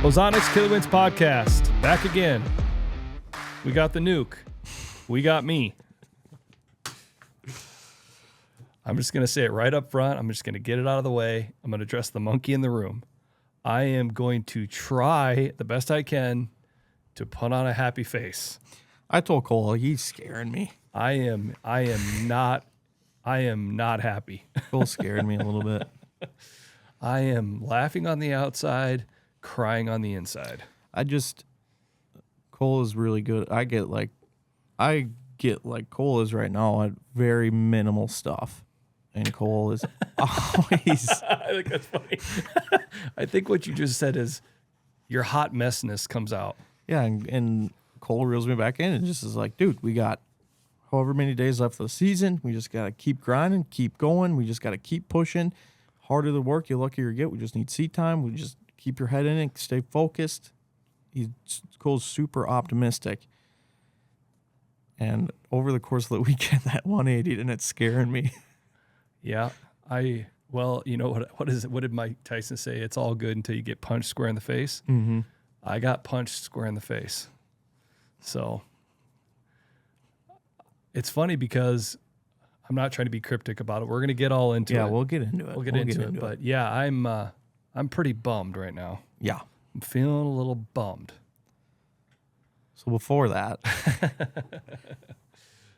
Ozonics Killerwinds podcast, back again. We got the nuke. We got me. I'm just going to say it right up front. I'm just going to get it out of the way. I'm going to address the monkey in the room. I am going to try the best I can to put on a happy face. I told Cole, he's scaring me. I am not happy. Cole scared me a little bit. I am laughing on the outside, crying on the inside. Cole is really good. I get like Cole is right now at very minimal stuff. And Cole is always. I think that's funny. I think what you just said is your hot messness comes out. Yeah, and Cole reels me back in and just is like, dude, we got however many days left of the season. We just got to keep grinding, keep going. We just got to keep pushing. Harder the work, the luckier you get. We just need seat time. We just keep your head in it, stay focused. Cole's super optimistic. And over the course of the weekend, that 180, and it's scaring me. Yeah, well, you know what is it? What did Mike Tyson say? It's all good until you get punched square in the face. Mm-hmm. I got punched square in the face. So it's funny because I'm not trying to be cryptic about it. We're going to get all into it. Yeah, we'll get into it. We'll get into it. But yeah, I'm pretty bummed right now. Yeah. I'm feeling a little bummed. So before that.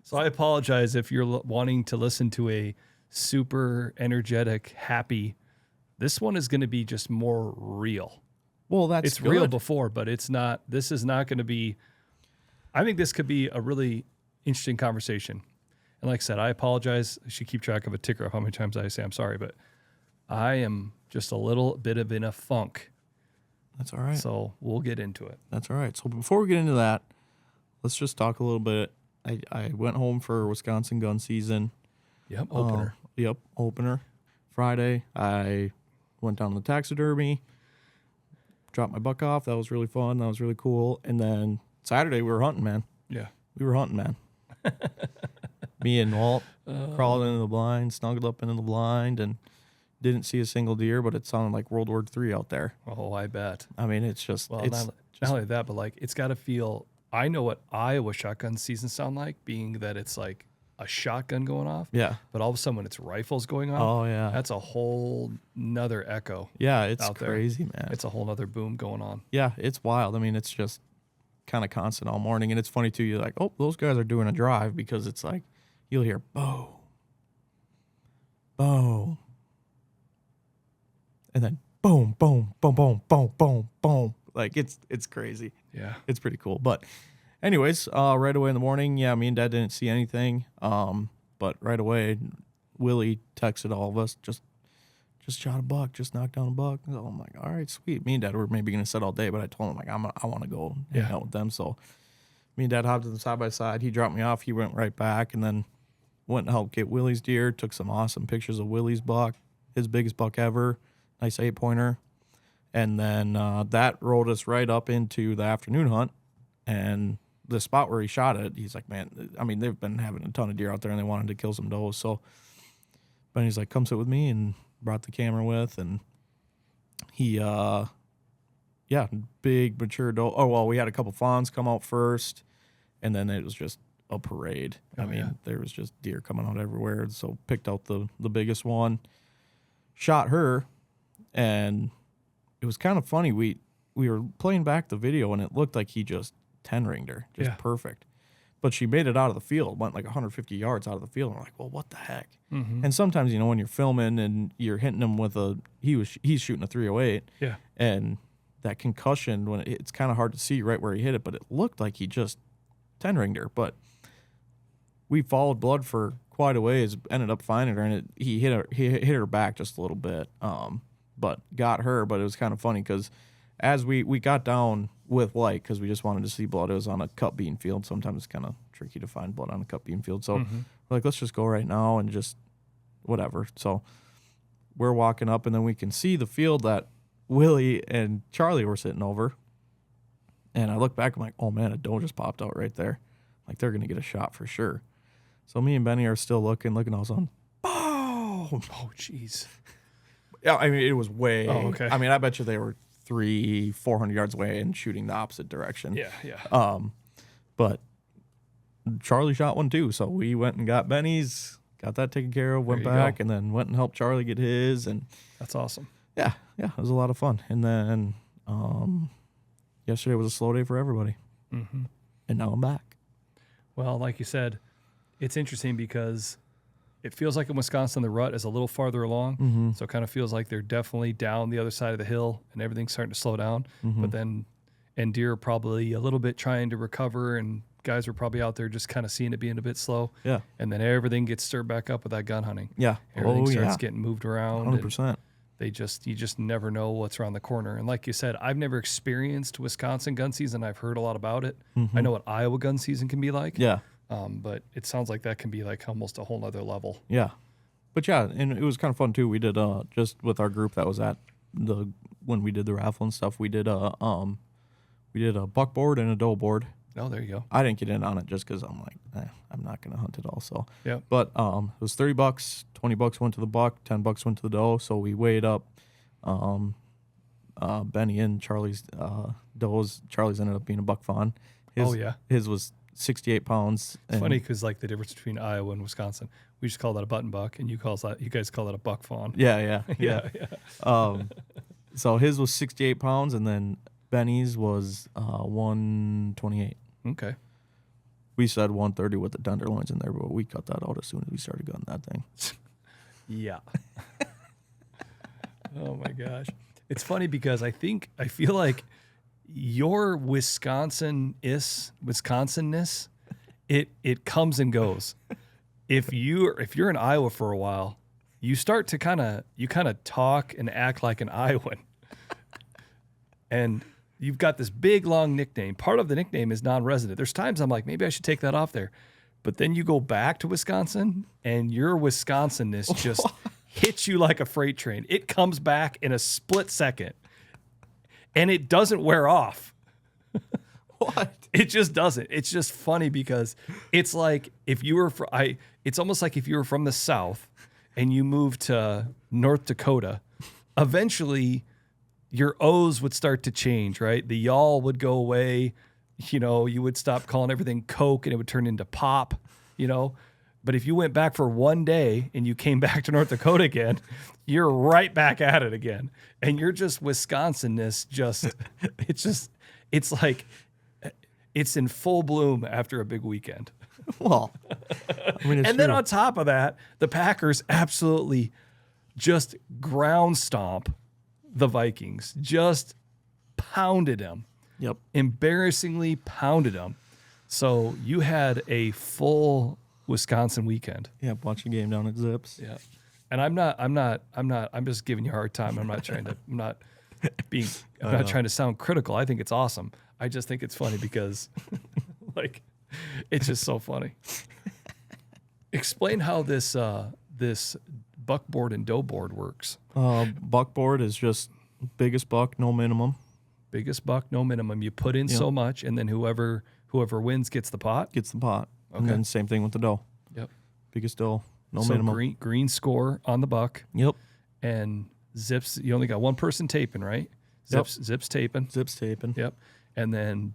So I apologize if you're wanting to listen to a super energetic, happy. This one is going to be just more real. Well, it's good. Real before, but it's not. This is not going to be. I think this could be a really interesting conversation. And like I said, I apologize. I should keep track of a ticker of how many times I say I'm sorry, but I am just a little bit of in a funk. That's all right. So we'll get into it. That's all right. So before we get into that, let's just talk a little bit. I went home for Wisconsin gun season. Yep, opener. Opener. Friday, I went down to the taxidermy, dropped my buck off. That was really fun. That was really cool. And then Saturday, we were hunting, man. Yeah. We were hunting, man. Me and Walt crawled into the blind, snuggled up into the blind, and didn't see a single deer, but it sounded like World War III out there. Oh, I bet. I mean, it's just... Well, not only that, but like it's got to feel... I know what Iowa shotgun seasons sound like, being that it's like a shotgun going off. Yeah. But all of a sudden when it's rifles going off, oh, yeah, that's a whole nother echo. Yeah, it's out crazy, there. Man. It's a whole nother boom going on. Yeah, it's wild. I mean, it's just kind of constant all morning. And it's funny, too. You're like, oh, those guys are doing a drive because it's like you'll hear boom, boom, and then boom, boom, boom, boom, boom, boom, boom. Like, it's crazy. Yeah. It's pretty cool. But anyways, right away in the morning, yeah, me and Dad didn't see anything. But right away, Willie texted all of us, just shot a buck, just knocked down a buck. So I'm like, all right, sweet. Me and Dad were maybe going to sit all day, but I told him, like, I want to go hang out with them. So me and Dad hopped in the side by side. He dropped me off. He went right back and then went and helped get Willie's deer, took some awesome pictures of Willie's buck, his biggest buck ever, nice 8-pointer. And then that rolled us right up into the afternoon hunt. And the spot where he shot it, he's like, man, I mean, they've been having a ton of deer out there and they wanted to kill some does. So, but he's like, come sit with me, and brought the camera with. And he, big mature doe. Oh, well, we had a couple fawns come out first. And then it was just a parade. Oh, I mean, yeah. There was just deer coming out everywhere. So picked out the biggest one, shot her, and it was kind of funny. We were playing back the video, and it looked like he just 10-ringed her, just perfect. But she made it out of the field, went like 150 yards out of the field. And we're like, well, what the heck? Mm-hmm. And sometimes, when you're filming and you're hitting him with he's shooting a 308. Yeah. And that concussion, when it's kind of hard to see right where he hit it, but it looked like he just 10-ringed her. But we followed blood for quite a ways, ended up finding her, and he hit her back just a little bit. But got her. But it was kind of funny because as we got down with light, because we just wanted to see blood. It was on a cut bean field. Sometimes it's kind of tricky to find blood on a cut bean field. So we're like, let's just go right now and just whatever. So we're walking up, and then we can see the field that Willie and Charlie were sitting over. And I look back, I'm like, oh man, a doe just popped out right there. Like, they're going to get a shot for sure. So me and Benny are still looking all of a sudden, boom! Oh, jeez. Yeah, I mean, it was way. Oh, okay. I mean, I bet you they were 400 yards away and shooting the opposite direction. Yeah. But Charlie shot one too, so we went and got Benny's, got that taken care of, went There you back, go. and then went and helped Charlie get his, and That's awesome. yeah, it was a lot of fun. And then yesterday was a slow day for everybody, Mm-hmm. and now I'm back. Well, like you said, it's interesting because it feels like in Wisconsin, the rut is a little farther along. Mm-hmm. So it kind of feels like they're definitely down the other side of the hill and everything's starting to slow down. Mm-hmm. But then, and deer are probably a little bit trying to recover, and guys were probably out there just kind of seeing it being a bit slow. Yeah, And then everything gets stirred back up with that gun hunting. yeah, Everything starts yeah, getting moved around. 100%. You just never know what's around the corner. And like you said, I've never experienced Wisconsin gun season. I've heard a lot about it. Mm-hmm. I know what Iowa gun season can be like. Yeah, But it sounds like that can be like almost a whole nother level. yeah, but yeah, and it was kind of fun too. We did just with our group that was at when we did the raffle and stuff. We did a buckboard and a doe board. Oh, there you go. I didn't get in on it just because I'm like, I'm not gonna hunt it all. So Yeah. but it was $30, $20 went to the buck, $10 went to the doe. So we weighed up Benny and Charlie's does. Charlie's ended up being a buck fawn. Oh, yeah. His was 68 pounds. It's funny because like the difference between Iowa and Wisconsin, we just call that a button buck, and you guys call that a buck fawn. Yeah. yeah. So his was 68 pounds, and then Benny's was 128. Okay. We said 130 with the tenderloins in there, but we cut that out as soon as we started gunning that thing. Yeah. Oh my gosh. It's funny because I feel like your Wisconsin-ness, it comes and goes. If you're in Iowa for a while, you start to kind of talk and act like an Iowan. And you've got this big long nickname. Part of the nickname is non-resident. There's times I'm like, maybe I should take that off there. But then you go back to Wisconsin and your Wisconsin-ness just hits you like a freight train. It comes back in a split second. And it doesn't wear off. What? It just doesn't. It's just funny because it's like if you were it's almost like if you were from the South and you moved to North Dakota, eventually your O's would start to change, right? The y'all would go away. You would stop calling everything Coke and it would turn into pop, But if you went back for one day and you came back to North Dakota again, you're right back at it again. And you're just Wisconsin-ness, it's like it's in full bloom after a big weekend. Well, I mean, it's And then true. on top of that, the Packers absolutely just ground stomp the Vikings, just pounded them, Yep. embarrassingly pounded them. So you had a full Wisconsin weekend. Yep. Watch the game down at Zips. Yeah. And I'm just giving you a hard time. I'm not trying to sound critical. I think it's awesome. I just think it's funny because like it's just so funny. Explain how this buckboard and doe board works. Buckboard is just biggest buck, no minimum. Biggest buck, no minimum. You put in so much, and then whoever wins gets the pot. Gets the pot. And Okay. then same thing with the doe. Yep. Biggest doe, no So minimum. green score on the buck, Yep. and zips. You only got one person taping, right? Yep. Zips taping. Zips taping. Yep. And then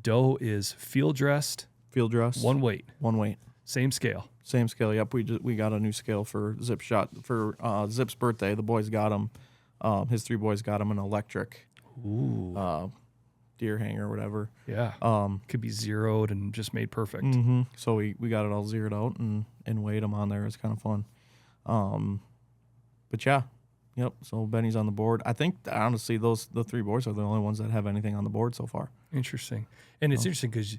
doe is field dressed, Field dress. one weight, One weight. same scale. Same scale. Yep. We got a new scale for Zip shot for Zip's birthday. The boys got him. His three boys got him an electric Ooh. deer hanger or whatever. Yeah. Could be zeroed and just made perfect. Mm-hmm. So we got it all zeroed out and weighed them on there. It's kind of fun. But yeah. Yep. So Benny's on the board. I think honestly the three boys are the only ones that have anything on the board so far. Interesting. And it's interesting because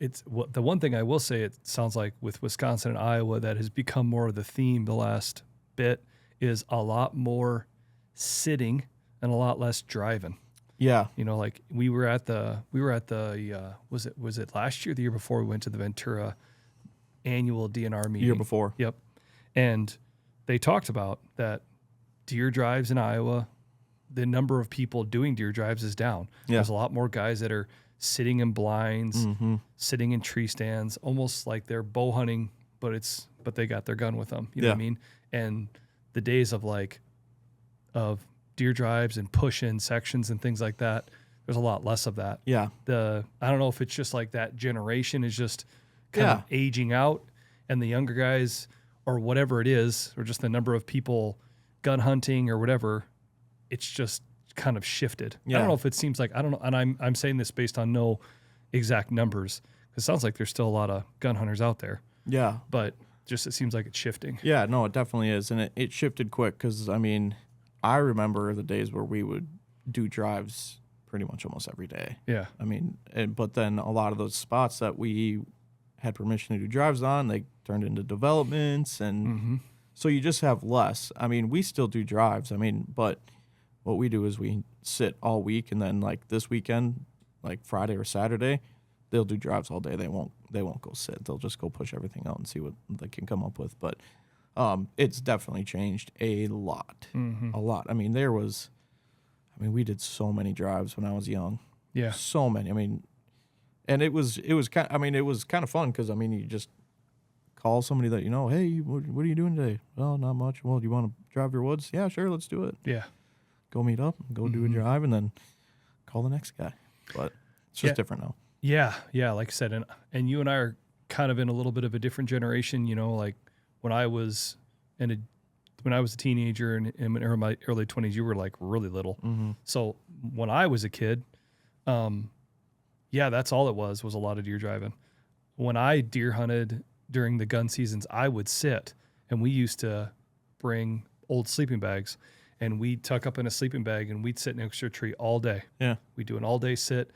the one thing I will say, it sounds like with Wisconsin and Iowa that has become more of the theme the last bit is a lot more sitting and a lot less driving. Yeah. Like we were at the was it last year, the year before, we went to the Ventura annual DNR meeting. Year before. Yep. And they talked about that deer drives in Iowa, the number of people doing deer drives is down. Yeah. There's a lot more guys that are sitting in blinds, sitting in tree stands, almost like they're bow hunting, but they got their gun with them. You know what I mean? And the days of deer drives and push-in sections and things like that. There's a lot less of that. Yeah. I don't know if it's just like that generation is just kind of aging out, and the younger guys or whatever it is, or just the number of people gun hunting or whatever, it's just kind of shifted. Yeah. I don't know if it seems like, I don't know. And I'm saying this based on no exact numbers. It sounds like there's still a lot of gun hunters out there, Yeah. but just, it seems like it's shifting. Yeah, no, it definitely is. And it shifted quick because, I mean, I remember the days where we would do drives pretty much almost every day. Yeah. I mean, but then a lot of those spots that we had permission to do drives on, they turned into developments. And so you just have less. I mean, we still do drives. I mean, but what we do is we sit all week, and then like this weekend, like Friday or Saturday, they'll do drives all day. They won't go sit. They'll just go push everything out and see what they can come up with. But it's definitely changed a lot. A lot. I mean, we did so many drives when I was young. Yeah. So many. I mean, and it was kind of fun because, I mean, you just call somebody that you know, hey, what are you doing today? Well, not much. Well, do you want to drive your woods? Yeah, sure, let's do it. Yeah. Go meet up, go do a drive, and then call the next guy. But it's just different now. Yeah, yeah. Like I said, and you and I are kind of in a little bit of a different generation. You know, like when I was a teenager and in my early 20s, you were like really little. So when I was a kid, that's all it was a lot of deer driving. When I deer hunted during the gun seasons, I would sit, and we used to bring old sleeping bags, and we'd tuck up in a sleeping bag, and we'd sit next to a tree all day. Yeah. We'd do an all day sit,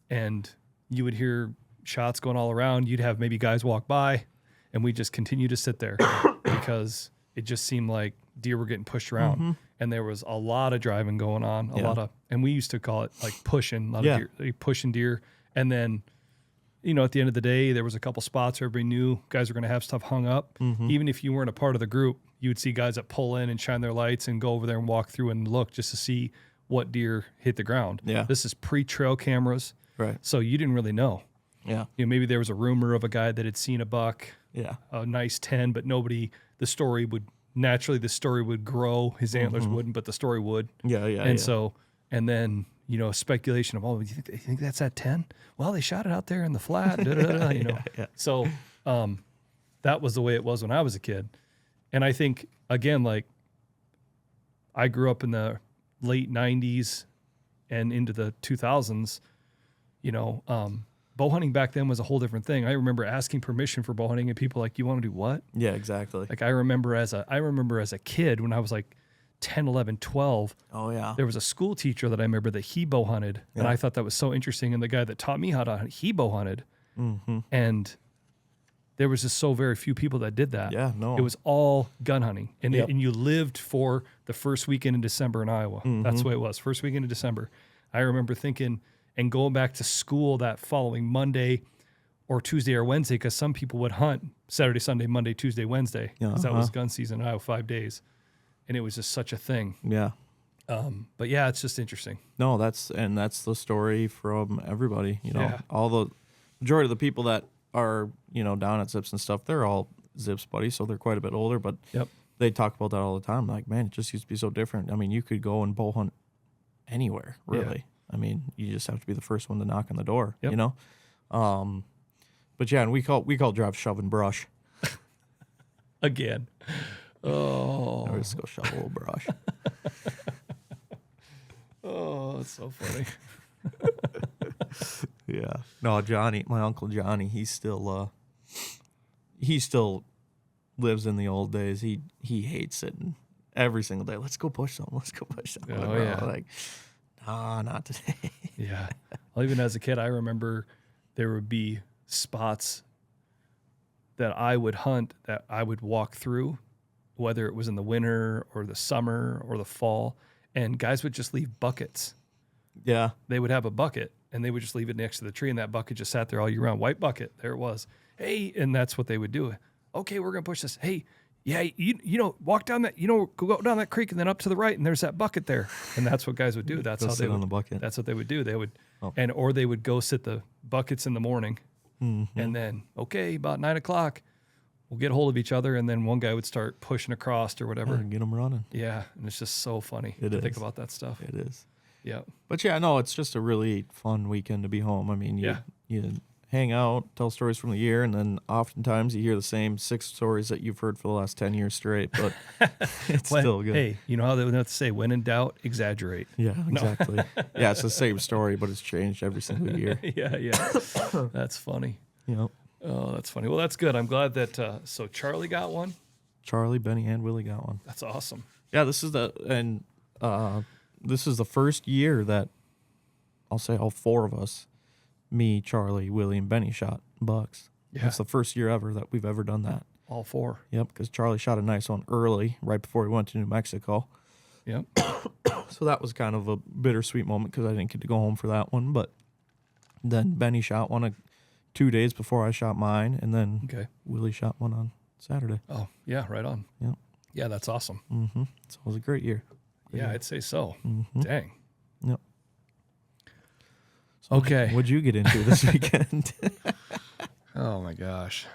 and you would hear shots going all around. You'd have maybe guys walk by, and we just continue to sit there because it just seemed like deer were getting pushed around, and there was a lot of driving going on, a lot of, and we used to call it like pushing, a lot of deer, pushing deer. And then, you know, at the end of the day, there was a couple spots where everybody knew guys were going to have stuff hung up. Even if you weren't a part of the group, you would see guys that pull in and shine their lights and go over there and walk through and look just to see what deer hit the ground. Yeah. This is pre-trail cameras. Right. So you didn't really know. Yeah. You know, maybe there was a rumor of a guy that had seen a buck, a nice 10, but the story would grow. His antlers wouldn't, but the story would. Yeah. So, and then, you know, speculation of, you think that's that 10? Well, they shot it out there in the flat, you know. So that was the way it was when I was a kid. And I think, again, like I grew up in the late 90s and into the 2000s, you know, bow hunting back then was a whole different thing. I remember asking permission for bow hunting, and people like, you want to do what? Yeah, exactly. Like I remember as a kid when I was like 10, 11, 12. Oh, yeah. There was a school teacher that I remember that he bow hunted, and I thought that was so interesting. And the guy that taught me how to hunt, he bow hunted. And there was just so very few people that did that. Yeah, no. It was all gun hunting. And, and you lived for the first weekend in December in Iowa. That's the way it was. First weekend in December. I remember thinking and going back to school that following Monday or Tuesday or Wednesday, because some people would hunt Saturday, Sunday, Monday, Tuesday, Wednesday, because that was gun season in Iowa, 5 days. And it was just such a thing. Yeah. But yeah, it's just interesting. No, that's the story from everybody. You know, all the majority of the people that are, you know, down at Zips and stuff, they're all Zips buddies, so they're quite a bit older, but they talk about that all the time. Like, man, it just used to be so different. I mean, you could go and bow hunt anywhere, really. I mean, you just have to be the first one to knock on the door, you know? But yeah, and we call drive shove and brush. Again. Oh. Or just go shove a little brush. Oh, it's so funny. Yeah. No, Johnny, my Uncle Johnny, he still lives in the old days. He hates it every single day. Let's go push something. Let's go push something. Oh, yeah. Like, nah, not today. Yeah. Well, even as a kid, I remember there would be spots that I would hunt that I would walk through, whether it was in the winter or the summer or the fall, and guys would just leave buckets. Yeah. They would have a bucket, and they would just leave it next to the tree, and that bucket just sat there all year round. White bucket. There it was. Hey, and that's what they would do. Okay, we're going to push this. Hey, yeah, you know, walk down that, you know, go down that creek and then up to the right, and there's that bucket there. And that's what guys would do. That's how they would, on the bucket. That's what they would do. They would, or they would go sit the buckets in the morning, and then, okay, about 9 o'clock, we'll get hold of each other, and then one guy would start pushing across or whatever. Get them running. Yeah, and it's just so funny It to is. think about that stuff. It is. Yeah. But yeah, no, it's just a really fun weekend to be home. I mean, you hang out, tell stories from the year, and then oftentimes you hear the same 6 stories that you've heard for the last 10 years straight, but it's still good. Hey, you know how they have to say, when in doubt, exaggerate. Yeah, exactly. Yeah, it's the same story, but it's changed every single year. Yeah. That's funny. Yep. Oh, that's funny. Well, that's good. I'm glad that, so Charlie got one. Charlie, Benny, and Willie got one. That's awesome. Yeah, this is the first year that I'll say all 4 of us, me, Charlie, Willie, and Benny, shot bucks. Yeah. It's the first year ever that we've ever done that. All 4. Yep, because Charlie shot a nice one early, right before we went to New Mexico. Yep. So that was kind of a bittersweet moment because I didn't get to go home for that one. But then Benny shot one 2 days before I shot mine, and then Okay. Willie shot one on Saturday. Oh, yeah, right on. Yep. Yeah, that's awesome. Mm-hmm. So it was a great year. Yeah, I'd say so. Mm-hmm. Dang. Yep. So Okay. What'd you get into this weekend? Oh my gosh.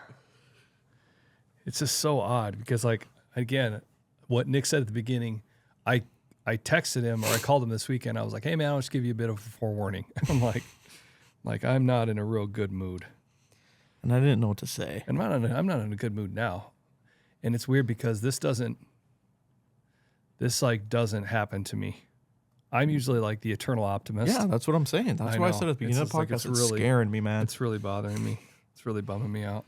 It's just so odd because, like, again, what Nick said at the beginning, I texted him or I called him this weekend. I was like, hey man, I'll just give you a bit of a forewarning. I'm like I'm not in a real good mood. And I didn't know what to say. And I'm not in a good mood now. And it's weird because this doesn't happen to me. I'm usually like the eternal optimist. Yeah, that's what I'm saying. That's why I said at the beginning of the podcast, it's scaring me, man. It's really bothering me. It's really bumming me out.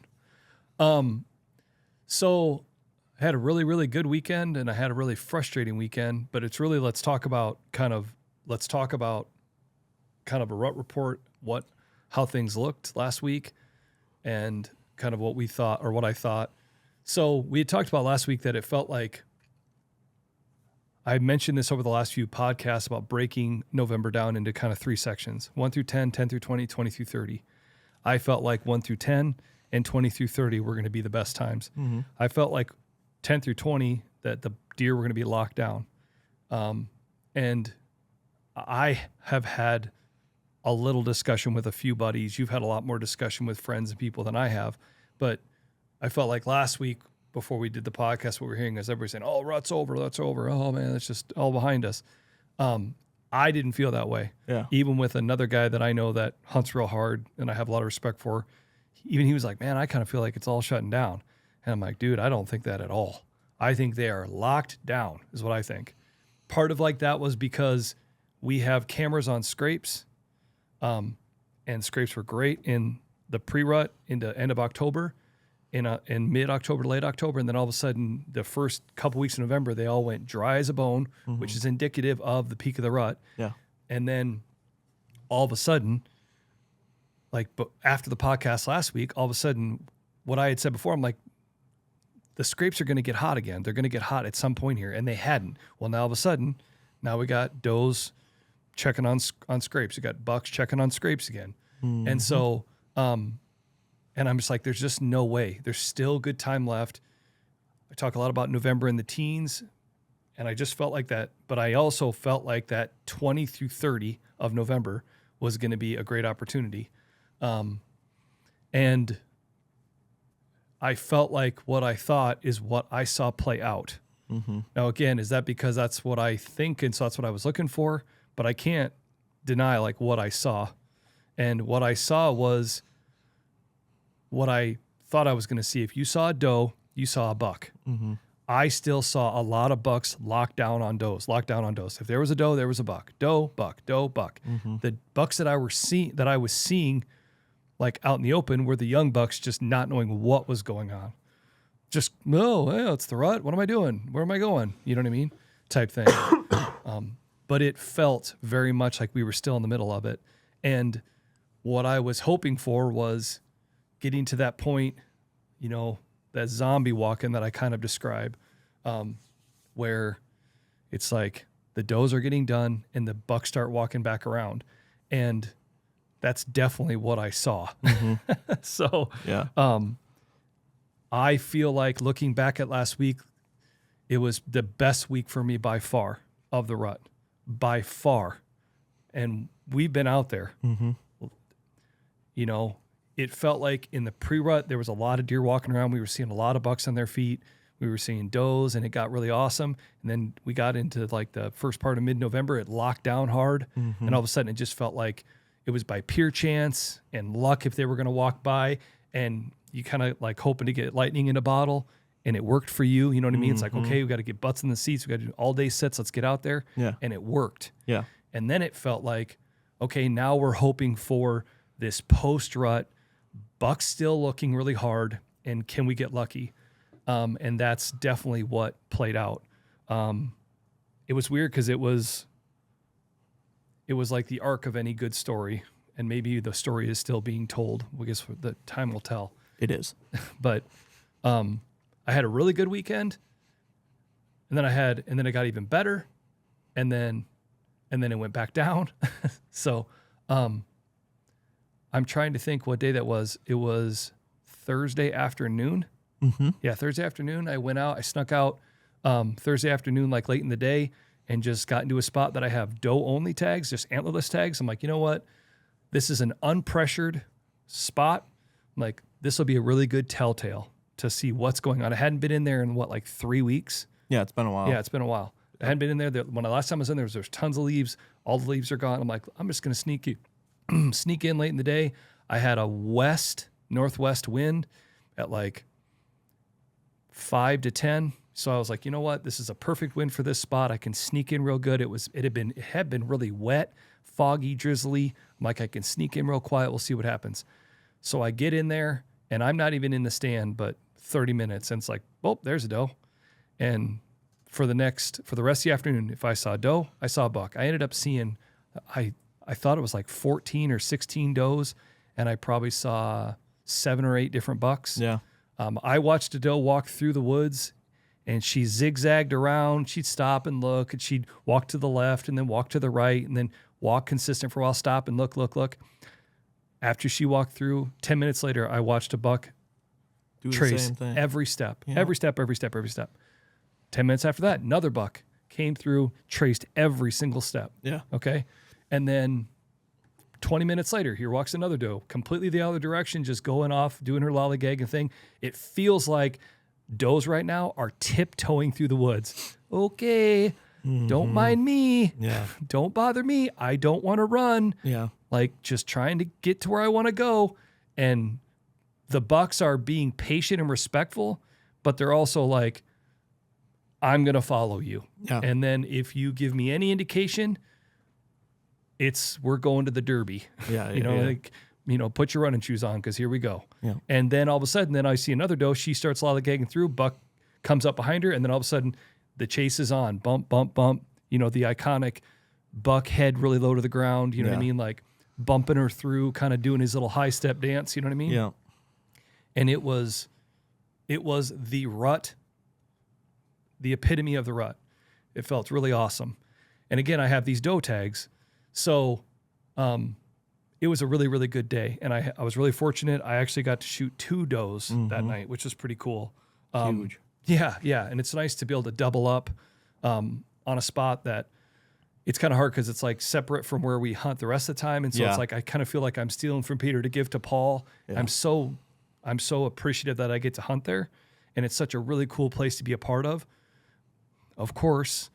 So I had a really, really good weekend and I had a really frustrating weekend, but it's really, let's talk about kind of a rut report, how things looked last week and kind of what we thought or what I thought. So we had talked about last week that it felt like, I mentioned this over the last few podcasts about breaking November down into kind of 3 sections, 1 through 10, 10 through 20, 20 through 30. I felt like 1 through 10 and 20 through 30 were going to be the best times. Mm-hmm. I felt like 10 through 20 that the deer were going to be locked down. And I have had a little discussion with a few buddies. You've had a lot more discussion with friends and people than I have. But I felt like last week, before we did the podcast, what we're hearing is everybody saying, oh, rut's over. Oh, man, it's just all behind us. I didn't feel that way. Yeah. Even with another guy that I know that hunts real hard and I have a lot of respect for, even he was like, man, I kind of feel like it's all shutting down. And I'm like, dude, I don't think that at all. I think they are locked down is what I think. Part of like that was because we have cameras on scrapes, and scrapes were great in the pre-rut into end of October, in mid-October, late October, and then all of a sudden, the first couple weeks of November, they all went dry as a bone, which is indicative of the peak of the rut. Yeah. And then all of a sudden, but after the podcast last week, all of a sudden, what I had said before, I'm like, the scrapes are going to get hot again. They're going to get hot at some point here, and they hadn't. Well, now all of a sudden, now we got does checking on scrapes. We got bucks checking on scrapes again. Mm-hmm. And so, and I'm just like, there's just no way. There's still good time left. I talk a lot about November in the teens, and I just felt like that. But I also felt like that 20 through 30 of November was going to be a great opportunity. And I felt like what I thought is what I saw play out. Mm-hmm. Now, again, is that because that's what I think and so that's what I was looking for? But I can't deny like what I saw. And what I saw was what I thought I was going to see. If you saw a doe, you saw a buck. Mm-hmm. I still saw a lot of bucks locked down on does. If there was a doe, there was a buck. Doe, buck. Mm-hmm. The bucks that I was seeing like out in the open were the young bucks just not knowing what was going on. Just, it's the rut. What am I doing? Where am I going? You know what I mean? Type thing. But it felt very much like we were still in the middle of it. And what I was hoping for was getting to that point, that zombie walking that I kind of describe, where it's like the does are getting done and the bucks start walking back around. And that's definitely what I saw. Mm-hmm. So, yeah. I feel like looking back at last week, it was the best week for me by far of the rut, by far. And we've been out there, mm-hmm. it felt like in the pre-rut, there was a lot of deer walking around. We were seeing a lot of bucks on their feet. We were seeing does, and it got really awesome. And then we got into like the first part of mid-November. It locked down hard, and all of a sudden, it just felt like it was by pure chance and luck if they were going to walk by. And you kind of like hoping to get lightning in a bottle, and it worked for you. You know what I mean? It's like, okay, we got to get butts in the seats. We got to do all-day sets. Let's get out there. Yeah. And it worked. Yeah. And then it felt like, okay, now we're hoping for this post-rut. Buck's still looking really hard, and can we get lucky? And that's definitely what played out. It was weird because it was like the arc of any good story, and maybe the story is still being told. I guess the time will tell. It is. But I had a really good weekend, and then it got even better, and then it went back down. So I'm trying to think what day that was. It was Thursday afternoon. Mm-hmm. Yeah, Thursday afternoon. I went out. I snuck out Thursday afternoon, like late in the day, and just got into a spot that I have doe-only tags, just antlerless tags. I'm like, you know what? This is an unpressured spot. I'm like, this will be a really good telltale to see what's going on. I hadn't been in there in like 3 weeks. Yeah, it's been a while. Yeah, it's been a while. I hadn't been in there. When the last time I was in there, there's tons of leaves. All the leaves are gone. I'm like, I'm just going to sneak in late in the day. I had a northwest wind at like 5 to 10. So I was like, you know what? This is a perfect wind for this spot. I can sneak in real good. It had been really wet, foggy, drizzly. I'm like, I can sneak in real quiet. We'll see what happens. So I get in there, and I'm not even in the stand, but 30 minutes. And it's like, oh, there's a doe. And for the rest of the afternoon, if I saw a doe, I saw a buck. I ended up seeing, I thought it was like 14 or 16 does, and I probably saw 7 or 8 different bucks. Yeah. I watched a doe walk through the woods, and she zigzagged around. She'd stop and look, and she'd walk to the left and then walk to the right and then walk consistent for a while, stop and look. After she walked through, 10 minutes later, I watched a buck Do the trace same thing. every step, Yeah. every step. 10 minutes after that, another buck came through, traced every single step. Yeah. Okay. And then 20 minutes later, here walks another doe, completely the other direction, just going off, doing her lollygagging thing. It feels like does right now are tiptoeing through the woods. Okay. Don't mind me. Yeah. Don't bother me. I don't want to run. Yeah. Like just trying to get to where I want to go. And the bucks are being patient and respectful, but they're also like, I'm going to follow you. Yeah. And then if you give me any indication, we're going to the Derby. Yeah. Put your running shoes on because here we go. Yeah. And then all of a sudden, then I see another doe. She starts lollygagging through. Buck comes up behind her, and then all of a sudden, the chase is on. Bump, bump, bump. You know, the iconic buck head really low to the ground. You know what I mean? Like bumping her through, kind of doing his little high step dance. You know what I mean? Yeah. And it was the rut, the epitome of the rut. It felt really awesome. And again, I have these doe tags. So it was a really, really good day. And I was really fortunate. I actually got to shoot 2 does that night, which was pretty cool. Huge. Yeah. And it's nice to be able to double up on a spot that it's kind of hard because it's like separate from where we hunt the rest of the time. And so it's like I kind of feel like I'm stealing from Peter to give to Paul. Yeah. I'm so appreciative that I get to hunt there. And it's such a really cool place to be a part of. Of course,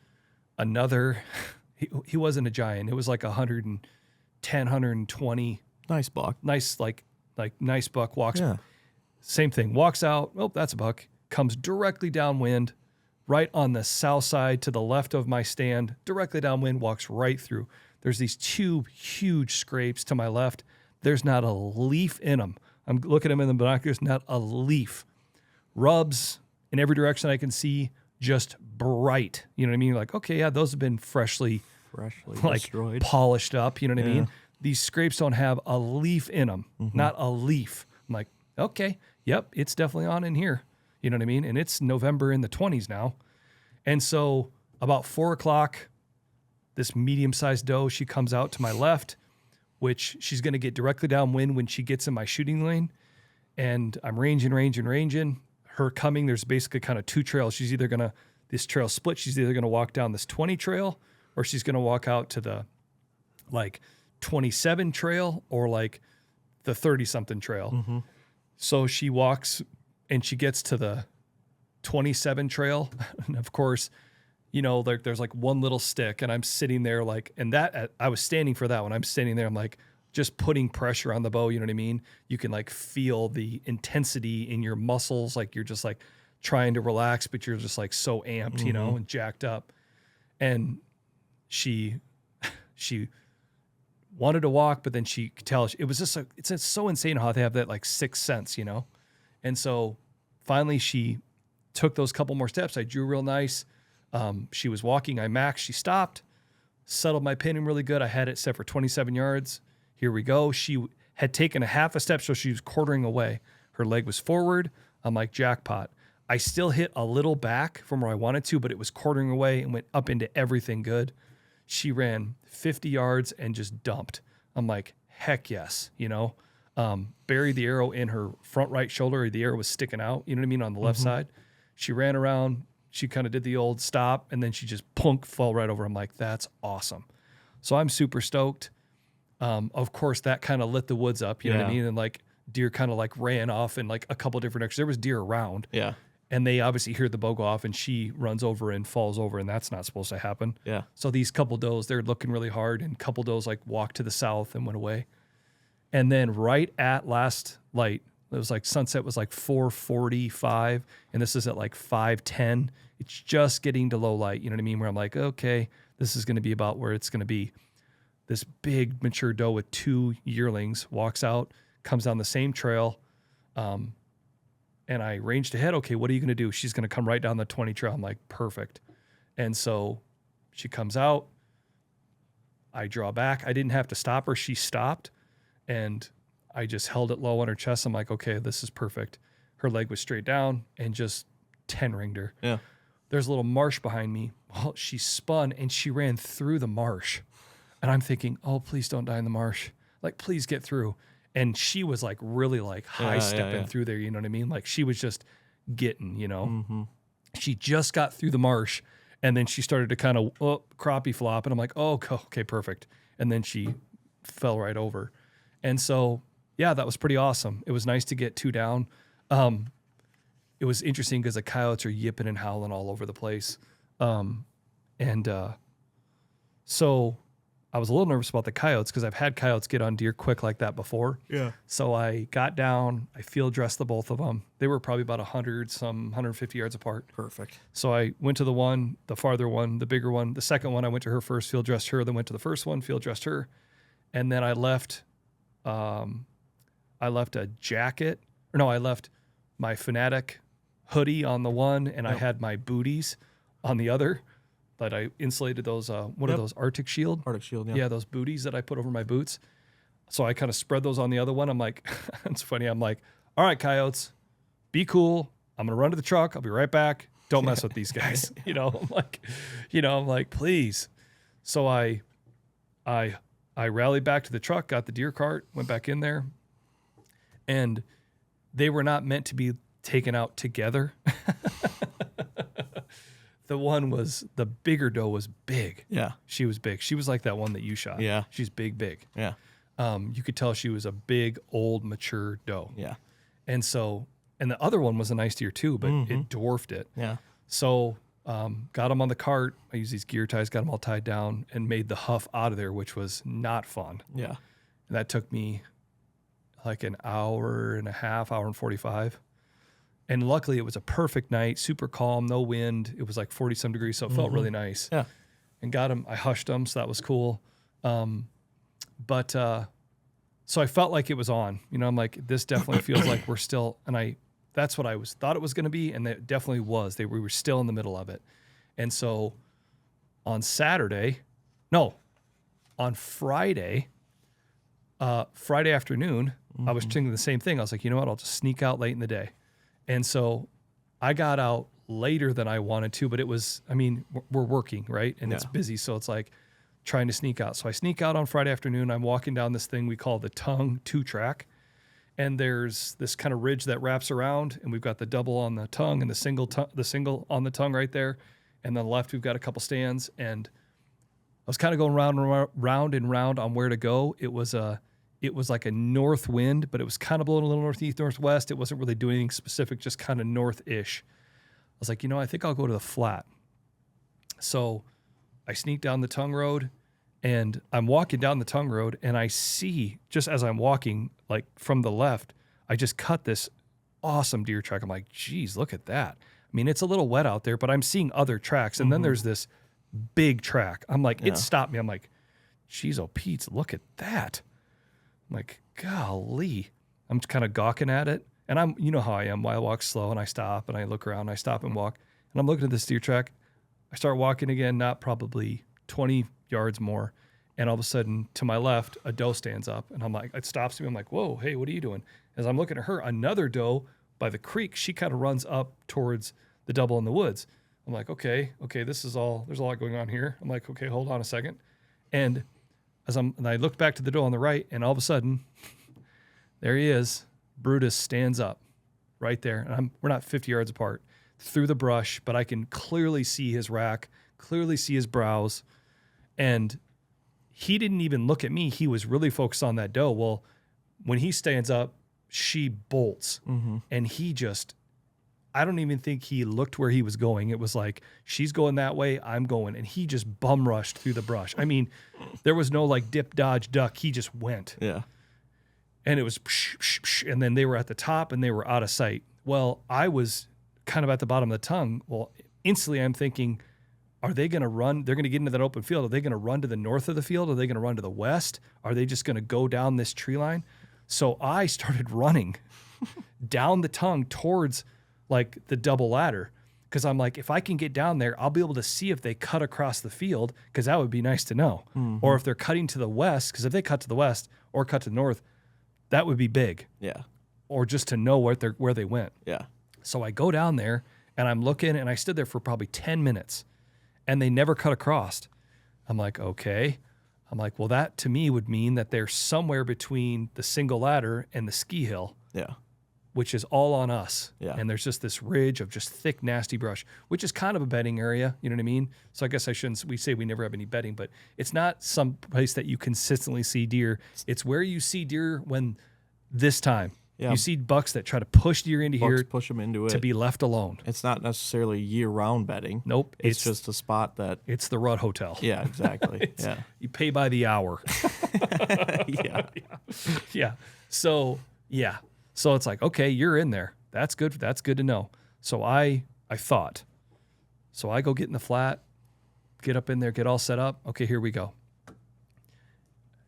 he wasn't a giant. It was like 110, 120. Nice buck. Nice, like nice buck walks. Yeah. Same thing. Walks out. Oh, that's a buck. Comes directly downwind, right on the south side to the left of my stand, directly downwind, walks right through. There's these 2 huge scrapes to my left. There's not a leaf in them. I'm looking at them in the binoculars, not a leaf. Rubs in every direction I can see, just bright. You know what I mean? Like, okay, yeah, those have been freshly like destroyed. Polished up. You know what I mean? These scrapes don't have a leaf in them, not a leaf. I'm like, okay, yep, it's definitely on in here. You know what I mean? And it's November in the 20s now. And so about 4 o'clock, this medium-sized doe, she comes out to my left, which she's going to get directly downwind when she gets in my shooting lane. And I'm ranging. Her coming, there's basically kind of 2 trails. This trail split. She's either going to walk down this 20 trail or she's going to walk out to the like 27 trail or like the 30-something trail. Mm-hmm. So she walks and she gets to the 27 trail. And of course, you know, there's like one little stick and I'm sitting there like, and that I was standing for that one. I'm standing there. I'm like just putting pressure on the bow. You know what I mean? You can like feel the intensity in your muscles. Like you're just like trying to relax, but you're just like so amped, you know, and jacked up. And she wanted to walk, but then she could tell it was just it's so insane how they have that like sixth sense, you know? And so finally she took those couple more steps. I drew real nice. She was walking. I maxed. She stopped, settled my pinning really good. I had it set for 27 yards. Here we go. She had taken a half a step, so she was quartering away. Her leg was forward. I'm like, jackpot. I still hit a little back from where I wanted to, but it was quartering away and went up into everything good. She ran 50 yards and just dumped. I'm like, heck yes, you know. Buried the arrow in her front right shoulder. The arrow was sticking out, you know what I mean, on the left side. She ran around. She kind of did the old stop, and then she just plunk, fell right over. I'm like, that's awesome. So I'm super stoked. Of course, that kind of lit the woods up, you know what I mean? And like deer kind of like ran off in like a couple different directions. There was deer around. Yeah. And they obviously hear the bow go off and she runs over and falls over, and that's not supposed to happen. Yeah. So these couple does, they're looking really hard, and couple does like walked to the south and went away. And then right at last light, it was like sunset was like 4:45, and this is at like 5:10. It's just getting to low light, you know what I mean? Where I'm like, okay, this is going to be about where it's going to be. This big mature doe with 2 yearlings walks out, comes down the same trail, and I ranged ahead. Okay, what are you going to do? She's going to come right down the 20 trail. I'm like, perfect. And so she comes out. I draw back. I didn't have to stop her. She stopped, and I just held it low on her chest. I'm like, okay, this is perfect. Her leg was straight down and just 10-ringed her. Yeah. There's a little marsh behind me. Well, she spun and she ran through the marsh. And I'm thinking, oh, please don't die in the marsh. Like, please get through. And she was like really like high stepping through there. You know what I mean? Like she was just getting, you know, she just got through the marsh, and then she started to kind of crappie flop. And I'm like, oh, okay, perfect. And then she fell right over. And so, yeah, that was pretty awesome. It was nice to get 2 down. It was interesting because the coyotes are yipping and howling all over the place. So I was a little nervous about the coyotes because I've had coyotes get on deer quick like that before. Yeah. So I got down, I field dressed the both of them. They were probably about 150 yards apart. Perfect. So I went to the one, the farther one, the bigger one. The second one, I went to her first, field dressed her, then went to the first one, field dressed her. And then I left a jacket, I left my Fanatic hoodie on the one, and I had my booties on the other. But I insulated those, what are those, Arctic Shield? Arctic Shield, yeah. Yeah, those booties that I put over my boots. So I kind of spread those on the other one. I'm like, it's funny. I'm like, all right, coyotes, be cool. I'm going to run to the truck. I'll be right back. Don't mess with these guys. I'm like, please. So I rallied back to the truck, got the deer cart, went back in there, and they were not meant to be taken out together. The bigger doe was big. Yeah. She was big. She was like that one that you shot. Yeah. She's big. Yeah. You could tell she was a big, old, mature doe. Yeah. And the other one was a nice deer too, but it dwarfed it. Yeah. So, got them on the cart. I used these gear ties, got them all tied down, and made the huff out of there, which was not fun. Yeah. And that took me like an hour and a half, hour and 45. And luckily it was a perfect night, super calm, no wind. It was like 40 some degrees, so it felt really nice. Yeah. And got them, I hushed them, so that was cool. So I felt like it was on. I'm like, this definitely feels like we're still, and that's what I thought it was going to be, and it definitely was. We were still in the middle of it. And so on Friday afternoon, I was thinking the same thing. I was like, you know what, I'll just sneak out late in the day. And so I got out later than I wanted to, but we're working, right? And it's busy. So it's like trying to sneak out. So I sneak out on Friday afternoon. I'm walking down this thing we call the tongue 2-track. And there's this kind of ridge that wraps around, and we've got the double on the tongue and the single on the tongue right there. And on the left, we've got a couple stands. And I was kind of going round and round on where to go. It was it was like a north wind, but it was kind of blowing a little northeast, northwest. It wasn't really doing anything specific, just kind of north-ish. I was like, I think I'll go to the flat. So I sneak down the tongue road, and I'm walking down the tongue road, and I see, just as I'm walking, like from the left, I just cut this awesome deer track. I'm like, geez, look at that. I mean, it's a little wet out there, but I'm seeing other tracks. And then there's this big track. I'm like, it stopped me. I'm like, geez, oh, Pete, look at that. I'm like, golly. I'm kind of gawking at it. And you know how I am. I walk slow and I stop and I look around and I stop and walk. And I'm looking at this deer track. I start walking again, not probably 20 yards more. And all of a sudden, to my left, a doe stands up. And I'm like, it stops me. I'm like, whoa, hey, what are you doing? As I'm looking at her, another doe by the creek, she kind of runs up towards the double in the woods. I'm like, okay, there's a lot going on here. I'm like, okay, hold on a second. And and I looked back to the doe on the right, and all of a sudden, there he is. Brutus stands up right there. And we're not 50 yards apart through the brush, but I can clearly see his rack, clearly see his brows. And he didn't even look at me. He was really focused on that doe. Well, when he stands up, she bolts. And he just, I don't even think he looked where he was going. It was like, she's going that way, I'm going. And he just bum rushed through the brush. I mean, there was no like dip, dodge, duck. He just went. Yeah. And it was, and then they were at the top and they were out of sight. Well, I was kind of at the bottom of the tongue. Well, instantly I'm thinking, are they going to run? They're going to get into that open field. Are they going to run to the north of the field? Are they going to run to the west? Are they just going to go down this tree line? So I started running down the tongue towards like the double ladder. Cause I'm like, if I can get down there, I'll be able to see if they cut across the field. Cause that would be nice to know. Or if they're cutting to the west, cause if they cut to the west or cut to the north, that would be big. Yeah. Or just to know where they went. Yeah. So I go down there and I'm looking, and I stood there for probably 10 minutes and they never cut across. I'm like, okay. I'm like, well, that to me would mean that they're somewhere between the single ladder and the ski hill. Yeah. Which is all on us. Yeah. And there's just this ridge of just thick, nasty brush, which is kind of a bedding area. You know what I mean? So I guess we say we never have any bedding, but it's not some place that you consistently see deer. It's where you see deer when this time. Yeah. You see bucks that try to push deer into here. Push them into it. To be left alone. It's not necessarily year-round bedding. Nope. It's just a spot that... It's the Rudd Hotel. Yeah, exactly. Yeah. You pay by the hour. Yeah. Yeah. So, yeah. So it's like, okay, you're in there. That's good. That's good to know. So I thought. So I go get in the flat, get up in there, get all set up. Okay, here we go.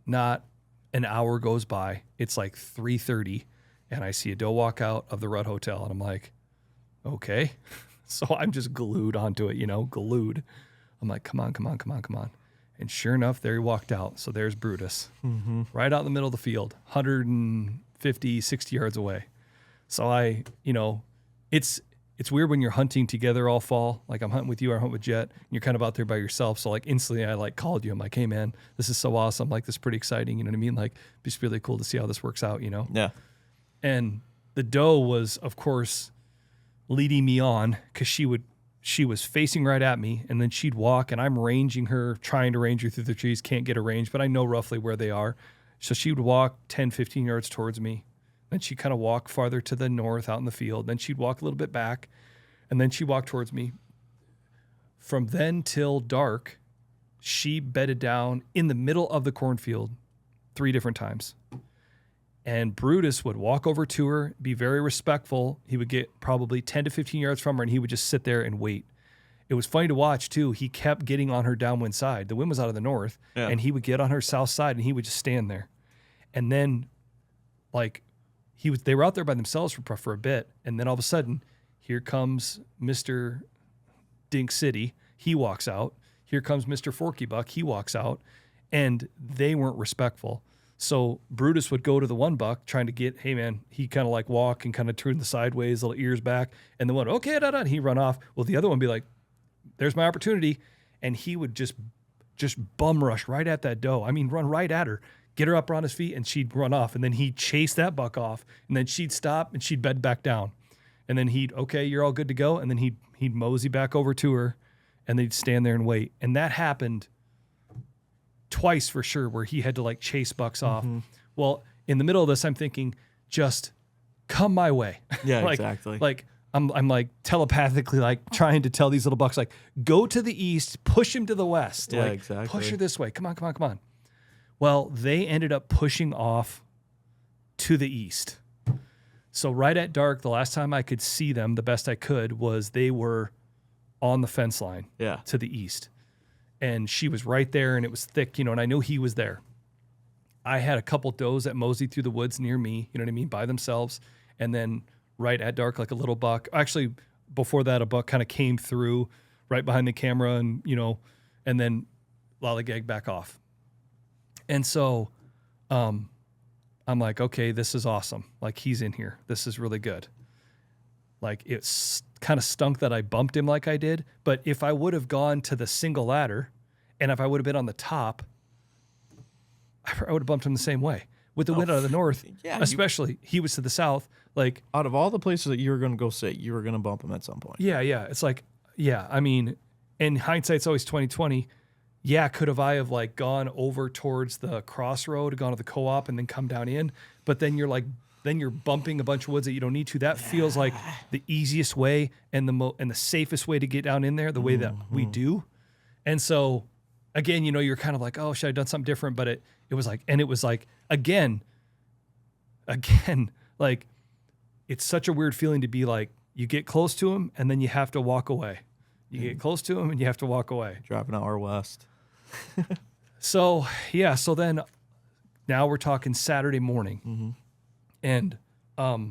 Not an hour goes by. It's like 3:30, and I see a doe walk out of the Rudd Hotel, and I'm like, okay. So I'm just glued onto it, glued. I'm like, come on. And sure enough, there he walked out. So there's Brutus, right out in the middle of the field, 150, 60 yards away. So it's weird when you're hunting together all fall. Like I'm hunting with you, I hunt with Jet, and you're kind of out there by yourself. So like instantly I like called you. I'm like, hey man, this is so awesome. Like this is pretty exciting. You know what I mean? Like it's really cool to see how this works out, Yeah. And the doe was, of course, leading me on because she was facing right at me, and then she'd walk, and I'm ranging her, trying to range her through the trees, can't get a range, but I know roughly where they are. So she would walk 10, 15 yards towards me. Then she'd kind of walk farther to the north out in the field. Then she'd walk a little bit back, and then she'd walk towards me. From then till dark, she bedded down in the middle of the cornfield 3 different times. And Brutus would walk over to her, be very respectful. He would get probably 10 to 15 yards from her, and he would just sit there and wait. It was funny to watch, too. He kept getting on her downwind side. The wind was out of the north, and he would get on her south side, and he would just stand there. And then, like, they were out there by themselves for a bit, and then all of a sudden, here comes Mr. Dink City. He walks out. Here comes Mr. Forky Buck. He walks out, and they weren't respectful. So Brutus would go to the one buck trying to get, hey man, he kind of like walk and kind of turn the sideways, little ears back, and the one, okay, and he'd run off. Well, the other one would be like, there's my opportunity. And he would just bum rush right at that doe. I mean, run right at her, get her up on his feet, and she'd run off. And then he'd chase that buck off, and then she'd stop and she'd bed back down. And then okay, you're all good to go. And then he'd mosey back over to her, and they'd stand there and wait. And that happened twice for sure, where he had to like chase bucks off. Well, in the middle of this, I'm thinking, just come my way. Yeah, like, exactly. Like I'm like telepathically like trying to tell these little bucks like go to the east, push him to the west. Yeah, like, exactly. Push her this way. Come on, come on, come on. Well, they ended up pushing off to the east. So right at dark, the last time I could see them, the best I could, was they were on the fence line to the east. And she was right there, and it was thick, and I knew he was there. I had a couple does that moseyed through the woods near me, you know what I mean, by themselves. And then right at dark, like a little buck. Actually, before that, a buck kind of came through right behind the camera and, and then lollygagged back off. And so I'm like, okay, this is awesome. Like, he's in here. This is really good. Like, it's kind of stunk that I bumped him like I did. But if I would have gone to the single ladder and if I would have been on the top, I would have bumped him the same way. With the wind out of the north, especially, he was to the south. Like, out of all the places that you were going to go sit, you were going to bump him at some point. Yeah. It's like, I mean, and hindsight's always 20/20. Yeah, could have I have like gone over towards the crossroad, gone to the co-op, and then come down in? But then you're bumping a bunch of woods that you don't need to. That feels like the easiest way and the safest way to get down in there, the way that we do. And so, again, you're kind of like, oh, should I have done something different? But it was like, again, like, it's such a weird feeling to be like, you get close to him and then you have to walk away. You get close to him and you have to walk away. Drive an hour west. So then now we're talking Saturday morning. And the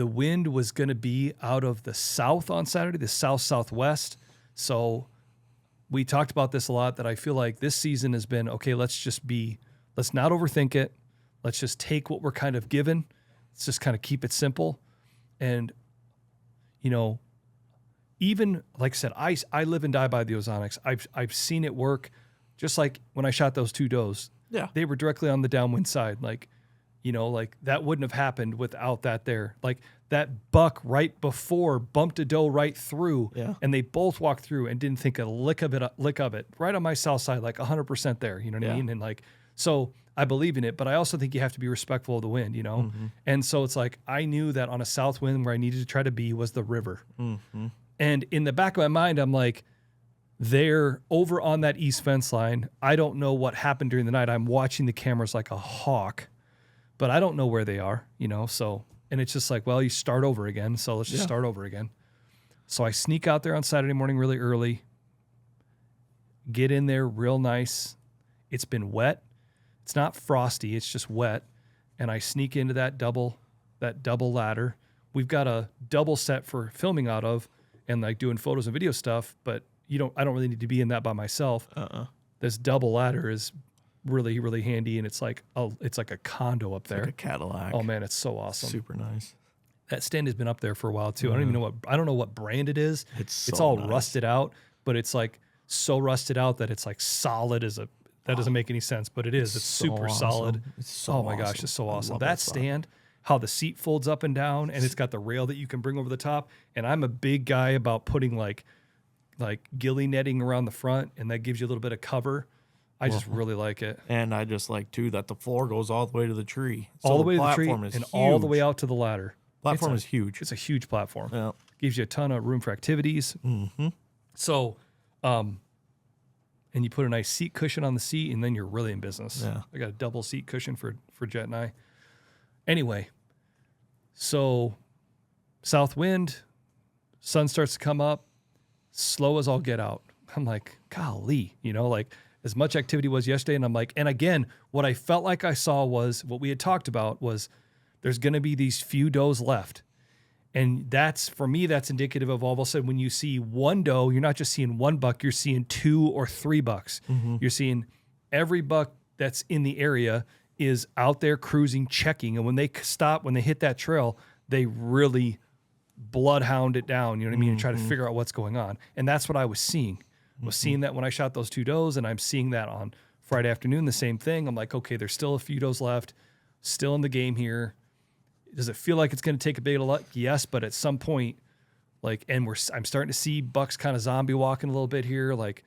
wind was going to be out of the south on Saturday, the south-southwest. So we talked about this a lot, that I feel like this season has been, okay, let's not overthink it. Let's just take what we're kind of given. Let's just kind of keep it simple. And, even like I said, I live and die by the ozonics. I've seen it work, just like when I shot those two does. Yeah. They were directly on the downwind side. Like, like that wouldn't have happened without that there. Like, that buck right before bumped a doe right through, and they both walked through and didn't think a lick of it. Right on my south side, like 100% there. You know what I mean? And like, so I believe in it, but I also think you have to be respectful of the wind, And so it's like, I knew that on a south wind where I needed to try to be was the river. And in the back of my mind, I'm like, they're over on that east fence line. I don't know what happened during the night. I'm watching the cameras like a hawk, but I don't know where they are, So, and it's just like, well, you start over again. So let's just start over again. So I sneak out there on Saturday morning really early, get in there real nice. It's been wet. It's not frosty. It's just wet. And I sneak into that double ladder. We've got a double set for filming out of and like doing photos and video stuff, but I don't really need to be in that by myself. This double ladder is really, really handy, and it's like a condo up there. Like a Cadillac. Oh man, it's so awesome. Super nice. That stand has been up there for a while too. I don't know what brand it is. It's all nice. Rusted out, but it's like so rusted out that it's like solid as a. That doesn't make any sense, but it is. It's so super awesome. solid. It's so oh my awesome. gosh, it's so I awesome. love That that spot. stand, how the seat folds up and down, and it's got the rail that you can bring over the top. And I'm a big guy about putting like ghillie netting around the front, and that gives you a little bit of cover. I just really like it. And I just like too that the floor goes all the way to the tree. So All the way to the tree platform is and huge. all the way out to the ladder. Platform is huge. It's a huge platform. Yeah. Gives you a ton of room for activities. So, and you put a nice seat cushion on the seat, and then you're really in business. Yeah. I got a double seat cushion for Jet and I. Anyway, so south wind, sun starts to come up, slow as all get out. I'm like, golly, like as much activity was yesterday. And I'm like, and again, what I felt like I saw was what we had talked about was there's going to be these few does left. And that's, for me, that's indicative of all of a sudden when you see one doe, you're not just seeing one buck, you're seeing 2 or 3 bucks. You're seeing every buck that's in the area is out there cruising, checking. And when they stop, when they hit that trail, they really bloodhound it down, you know what I mean? And try to figure out what's going on. And that's what I was seeing. I was seeing that when I shot those 2 does, and I'm seeing that on Friday afternoon, the same thing. I'm like, okay, there's still a few does left, still in the game here. Does it feel like it's going to take a bit of luck? Yes, but at some point, like, and I'm starting to see bucks kind of zombie walking a little bit here. Like,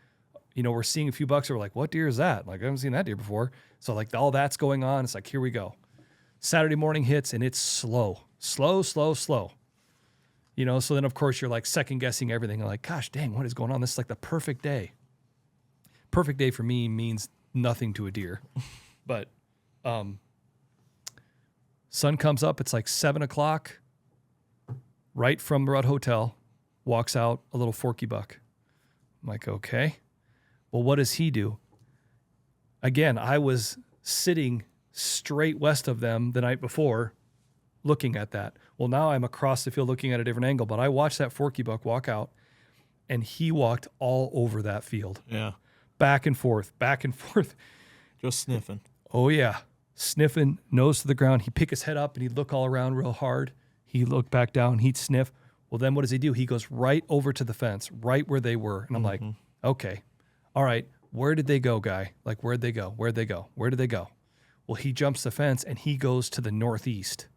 we're seeing a few bucks. We're like, what deer is that? Like, I haven't seen that deer before. So like all that's going on. It's like, here we go. Saturday morning hits and it's slow. So then of course you're like second guessing everything. And like, gosh dang, what is going on? This is like the perfect day. Perfect day for me means nothing to a deer. But sun comes up. It's like 7:00. Right from the Rudd Hotel, walks out a little forky buck. I'm like, okay. Well, what does he do? Again, I was sitting straight west of them the night before looking at that. Well, now I'm across the field looking at a different angle, but I watched that forky buck walk out, and he walked all over that field. Yeah. Back and forth. Just sniffing. Oh, yeah. Sniffing, nose to the ground. He'd pick his head up, and he'd look all around real hard. He'd look back down. He'd sniff. Well, then what does he do? He goes right over to the fence, right where they were. And I'm like, okay, all right, where did they go, guy? Like, where'd they go? Where did they go? Well, he jumps the fence, and he goes to the northeast,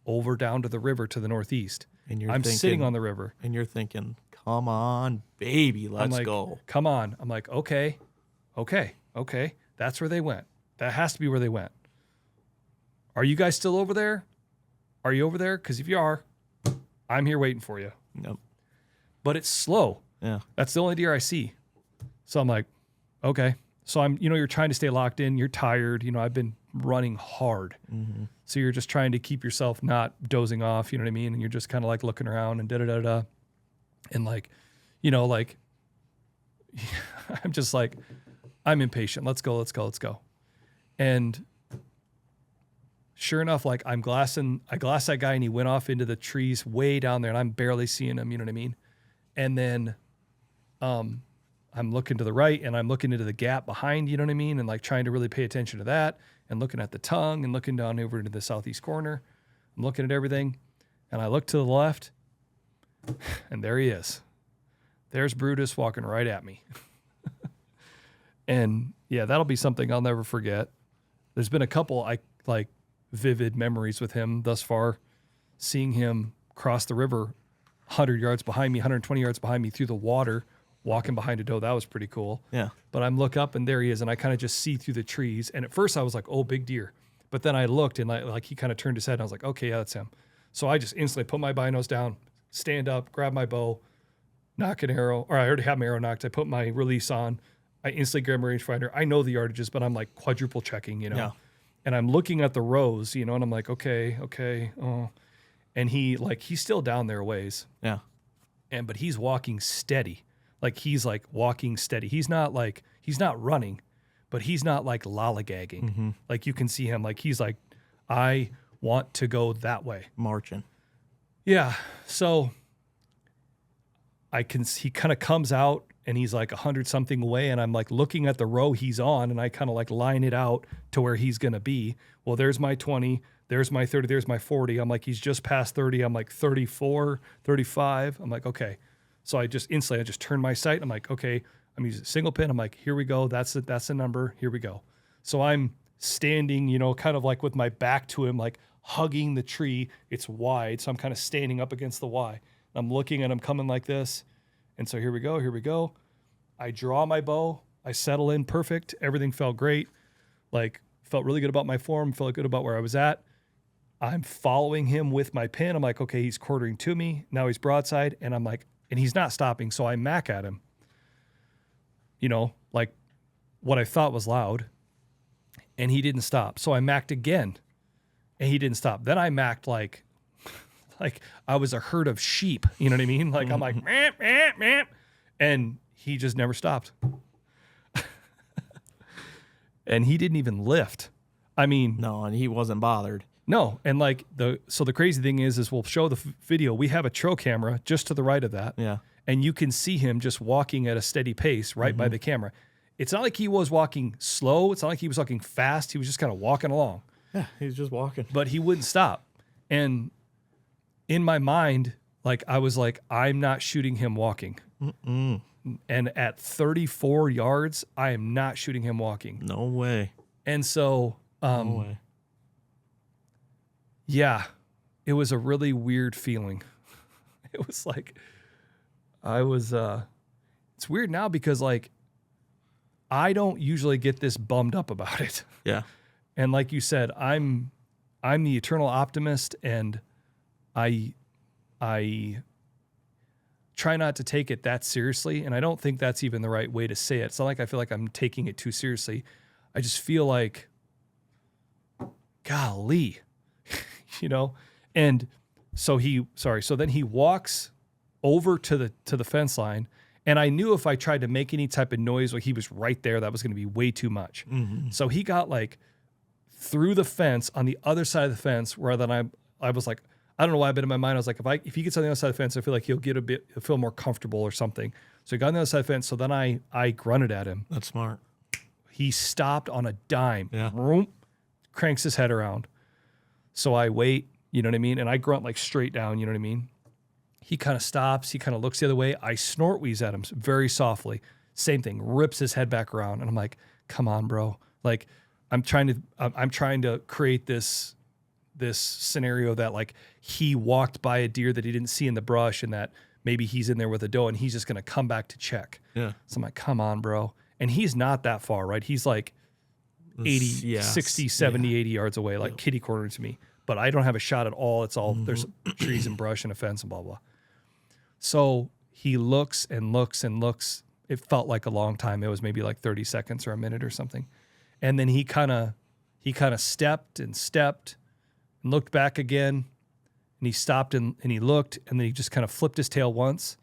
over down to the river to the northeast. And I'm sitting on the river. And you're thinking, come on, baby, let's go. Come on. I'm like, okay. That's where they went. That has to be where they went. Are you guys still over there? Are you over there? Because if you are, I'm here waiting for you. Nope. But it's slow. Yeah. That's the only deer I see. So I'm like, okay. So I'm, you're trying to stay locked in. You're tired. I've been running hard. Mm-hmm. So you're just trying to keep yourself not dozing off. You know what I mean? And you're just kind of like looking around and da-da-da-da. And like, I'm just like, I'm impatient. Let's go. And sure enough, like I glass that guy and he went off into the trees way down there and I'm barely seeing him, you know what I mean? And then I'm looking to the right and I'm looking into the gap behind, you know what I mean? And like trying to really pay attention to that and looking at the tongue and looking down over into the southeast corner. I'm looking at everything and I look to the left and there he is. There's Brutus walking right at me. And yeah, that'll be something I'll never forget. There's been a couple vivid memories with him thus far, seeing him cross the river 100 yards behind me, 120 yards behind me through the water, walking behind a doe. That was pretty cool. Yeah. But I'm look up and there he is, and I kind of just see through the trees. And at first I was like, oh, big deer. But then I looked and like he kind of turned his head and I was like, okay, yeah, that's him. So I just instantly put my binos down, stand up, grab my bow, nock an arrow, or I already have my arrow nocked. I put my release on. I instantly grab my rangefinder. I know the yardages, but I'm like quadruple checking, Yeah. And I'm looking at the rows, and I'm like, okay. Oh. And he's still down there a ways. Yeah. But he's walking steady. Like he's like walking steady. He's not running, but he's not like lollygagging. Mm-hmm. Like you can see him, like he's like, I want to go that way. Marching. Yeah. So he kind of comes out and he's like 100 something away. And I'm like looking at the row he's on and I kind of like line it out to where he's going to be. Well, there's my 20, there's my 30, there's my 40. I'm like, he's just past 30. I'm like 34, 35. I'm like, okay. So I just turn my sight. I'm like, okay, I'm using single pin. I'm like, here we go. That's the number. Here we go. So I'm standing, kind of like with my back to him, like hugging the tree. It's wide. So I'm kind of standing up against the Y. I'm looking and I'm coming like this. And so here we go. I draw my bow. I settle in perfect. Everything felt great. Like felt really good about my form. Felt good about where I was at. I'm following him with my pin. I'm like, okay, he's quartering to me. Now he's broadside. And I'm like, and he's not stopping. So I mack at him, like what I thought was loud. And he didn't stop. So I macked again and he didn't stop. Then I macked like I was a herd of sheep. You know what I mean? Like I'm like, meep, meep, meep. And he just never stopped. And he didn't even lift. I mean, no, and he wasn't bothered. No. And like the crazy thing is we'll show the video. We have a trail camera just to the right of that. Yeah. And you can see him just walking at a steady pace right by the camera. It's not like he was walking slow. It's not like he was walking fast. He was just kind of walking along. Yeah, he was just walking. But he wouldn't stop. And in my mind, like I was like, I'm not shooting him walking. Mm-mm. And at 34 yards, I am not shooting him walking. No way. And so, no way. Yeah, it was a really weird feeling. It was like, it's weird now because like I don't usually get this bummed up about it. Yeah. And like you said, I'm the eternal optimist, and I try not to take it that seriously. And I don't think that's even the right way to say it. It's not like I feel like I'm taking it too seriously. I just feel like, golly, you know? And so then he walks over to the fence line. And I knew if I tried to make any type of noise, like he was right there, that was going to be way too much. Mm-hmm. So he got like through the fence on the other side of the fence, where then I was like, I don't know why, but in my mind I was like, if he gets on the other side of the fence, I feel like he'll feel more comfortable or something. So he got on the other side of the fence. So then I grunted at him. That's smart. He stopped on a dime. Yeah. Vroom, cranks his head around. So I wait, you know what I mean? And I grunt like straight down, you know what I mean? He kind of stops. He kind of looks the other way. I snort wheeze at him very softly. Same thing. Rips his head back around. And I'm like, come on, bro. Like, I'm trying to create this scenario that like he walked by a deer that he didn't see in the brush, and that maybe he's in there with a doe and he's just going to come back to check. Yeah. So I'm like, come on, bro. And he's not that far, right? He's like 80, Yeah. 60, 70, 80 yards away, like kitty corner to me. But I don't have a shot at all. It's all, there's trees and brush and a fence and blah, blah. So he looks and looks and looks. It felt like a long time. It was maybe like 30 seconds or a minute or something. And then he kind of stepped and looked back again. And he stopped and he looked, and then he just kind of flipped his tail once.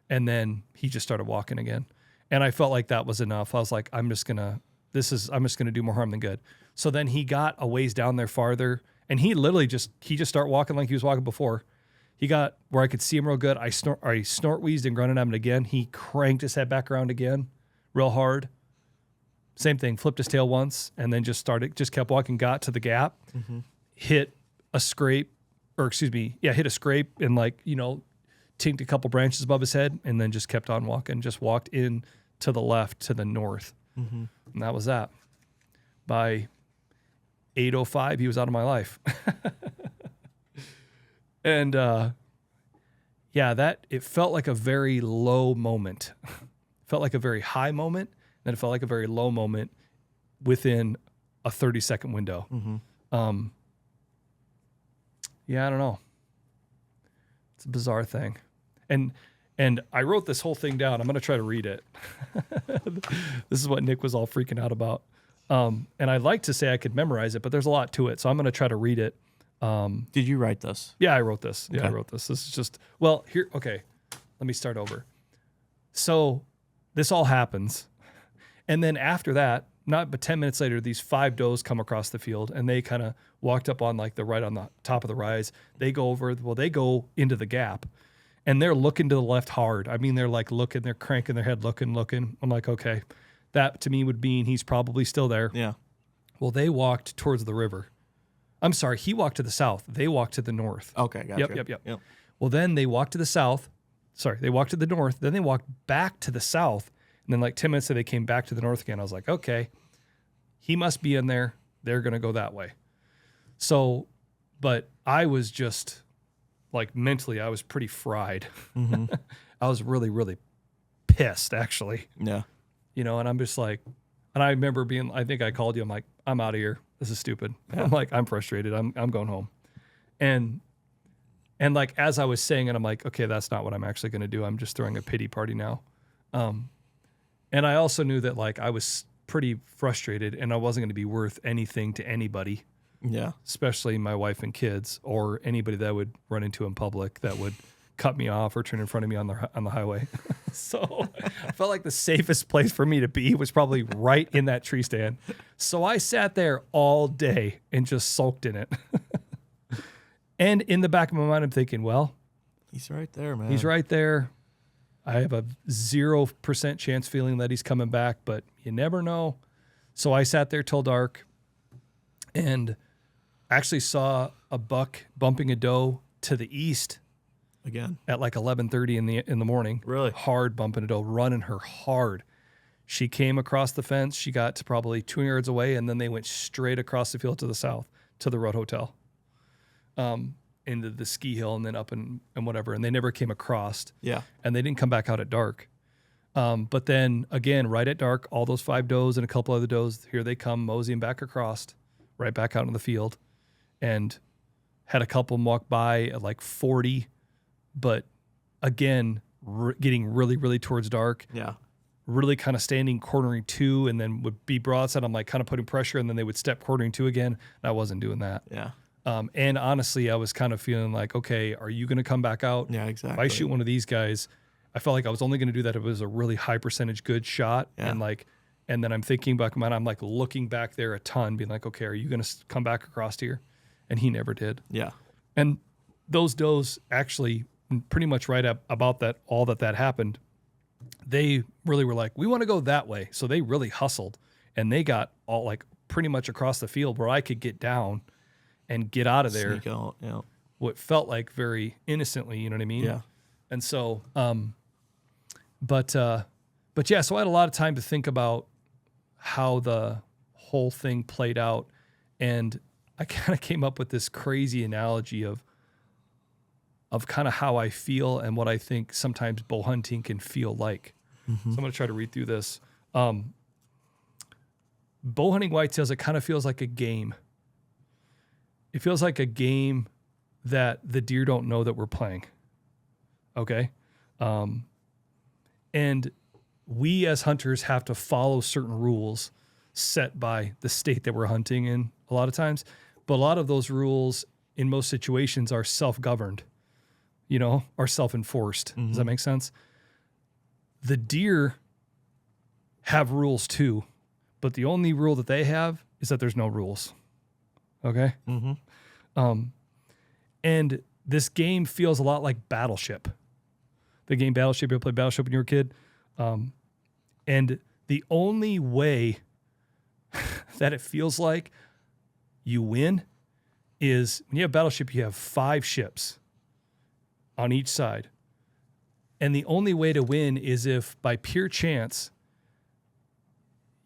And then he just started walking again. And I felt like that was enough. I was like, I'm just going to do more harm than good. So then he got a ways down there farther, and he literally just started walking like he was walking before. He got where I could see him real good. I snort wheezed and grunted at him again. He cranked his head back around again real hard. Same thing, flipped his tail once, and then just kept walking, got to the gap, hit a scrape, hit a scrape and tinked a couple branches above his head, and then just kept on walking, just walked in to the left, to the north. And that was that. By 8:05, he was out of my life. And it felt like a very low moment. Felt like a very high moment, then it felt like a very low moment within a 30-second window. I don't know. It's a bizarre thing. And I wrote this whole thing down. I'm going to try to read it. This is what Nick was all freaking out about. And I'd like to say I could memorize it, but there's a lot to it. So I'm going to try to read it. Did you write this? Yeah, I wrote this. Yeah, Okay. I wrote this. This is just, here. Okay. Let me start over. So this all happens. And then after that, not but 10 minutes later, these 5 does come across the field, and they kind of walked up on on the top of the rise. They go into the gap, and they're looking to the left hard. I mean, they're like looking, they're cranking their head, looking. I'm like, okay, that to me would mean he's probably still there. Yeah. Well, they walked towards the river. I'm sorry, he walked to the south. They walked to the north. Okay, gotcha. Yep. Well, then they walked to the south. Sorry, they walked to the north. Then they walked back to the south. And then 10 minutes later, they came back to the north again. I was like, okay, he must be in there. They're going to go that way. So, but I was just mentally, I was pretty fried. I was really, really pissed, actually. Yeah. And I'm just like, and I remember I think I called you. I'm like, I'm out of here. This is stupid. Yeah. I'm like, I'm frustrated. I'm going home. And as I was saying it, I'm like, okay, that's not what I'm actually going to do. I'm just throwing a pity party now. And I also knew that I was pretty frustrated, and I wasn't going to be worth anything to anybody. Yeah. Especially my wife and kids, or anybody that I would run into in public that would cut me off or turn in front of me on the highway. So I felt like the safest place for me to be was probably right in that tree stand. So I sat there all day and just sulked in it. And in the back of my mind, I'm thinking, well, he's right there, man. he's right there. I have a 0% chance feeling that he's coming back, but you never know. So I sat there till dark and actually saw a buck bumping a doe to the east Again. at 11:30 in the morning. Really? Hard bumping a doe, running her hard. She came across the fence. She got to probably 2 yards away, and then they went straight across the field to the south to the Rudd Hotel, into the ski hill, and then up and whatever. And they never came across. Yeah. And they didn't come back out at dark. But then again, right at dark, all those 5 does and a couple other does, here they come moseying back across, right back out in the field, and had a couple walk by at like 40, but again, getting really, really towards dark. Yeah. Really kind of standing cornering 2 and then would be broadside. I'm like kind of putting pressure and then they would step cornering 2 again. And I wasn't doing that. Yeah. And honestly, I was kind of feeling like, okay, are you going to come back out? Yeah, exactly. If I shoot one of these guys, I felt like I was only going to do that if it was a really high percentage good shot. Yeah. And then I'm thinking back, I'm like looking back there a ton, being like, okay, are you going to come back across here? And he never did. Yeah. And those does actually pretty much right up about that, all that happened, they really were like, we want to go that way. So they really hustled and they got all like pretty much across the field where I could get down and get out of there. Sneak out, yeah. What felt like very innocently, you know what I mean? Yeah. And so, but yeah, so I had a lot of time to think about how the whole thing played out. And I kind of came up with this crazy analogy of kind of how I feel and what I think sometimes bow hunting can feel like. So I'm going to try to read through this. Bow hunting whitetails, it kind of feels like a game. It feels like a game that the deer don't know that we're playing. Okay? And we as hunters have to follow certain rules set by the state that we're hunting in a lot of times. But a lot of those rules in most situations are self-governed, are self-enforced. Does that make sense? The deer have rules too, but the only rule that they have is that there's no rules. Okay? And this game feels a lot like Battleship. The game Battleship, you ever played Battleship when you were a kid? And the only way that it feels like you win is when you have Battleship, you have 5 ships on each side. And the only way to win is if, by pure chance,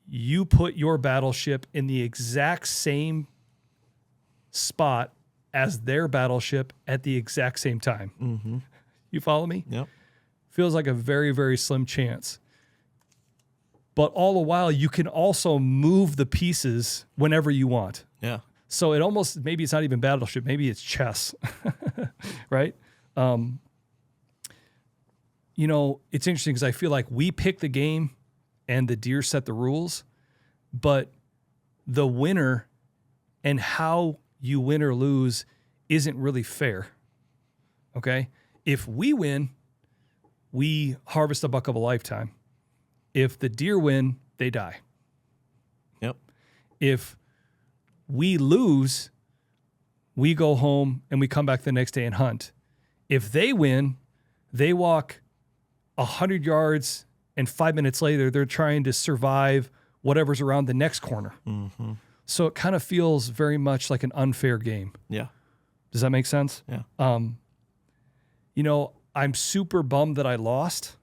you put your battleship in the exact same spot as their battleship at the exact same time. You follow me? Yep. Feels like a very, very slim chance. But all the while, you can also move the pieces whenever you want. Yeah. So it almost, maybe it's not even Battleship, maybe it's chess, right? It's interesting because I feel like we pick the game and the deer set the rules, but the winner and how you win or lose isn't really fair. Okay? If we win, we harvest a buck of a lifetime. If the deer win, they die. Yep. If we lose, we go home and we come back the next day and hunt. If they win, they walk 100 yards and 5 minutes later, they're trying to survive whatever's around the next corner. So it kind of feels very much like an unfair game. Yeah. Does that make sense? Yeah. I'm super bummed that I lost,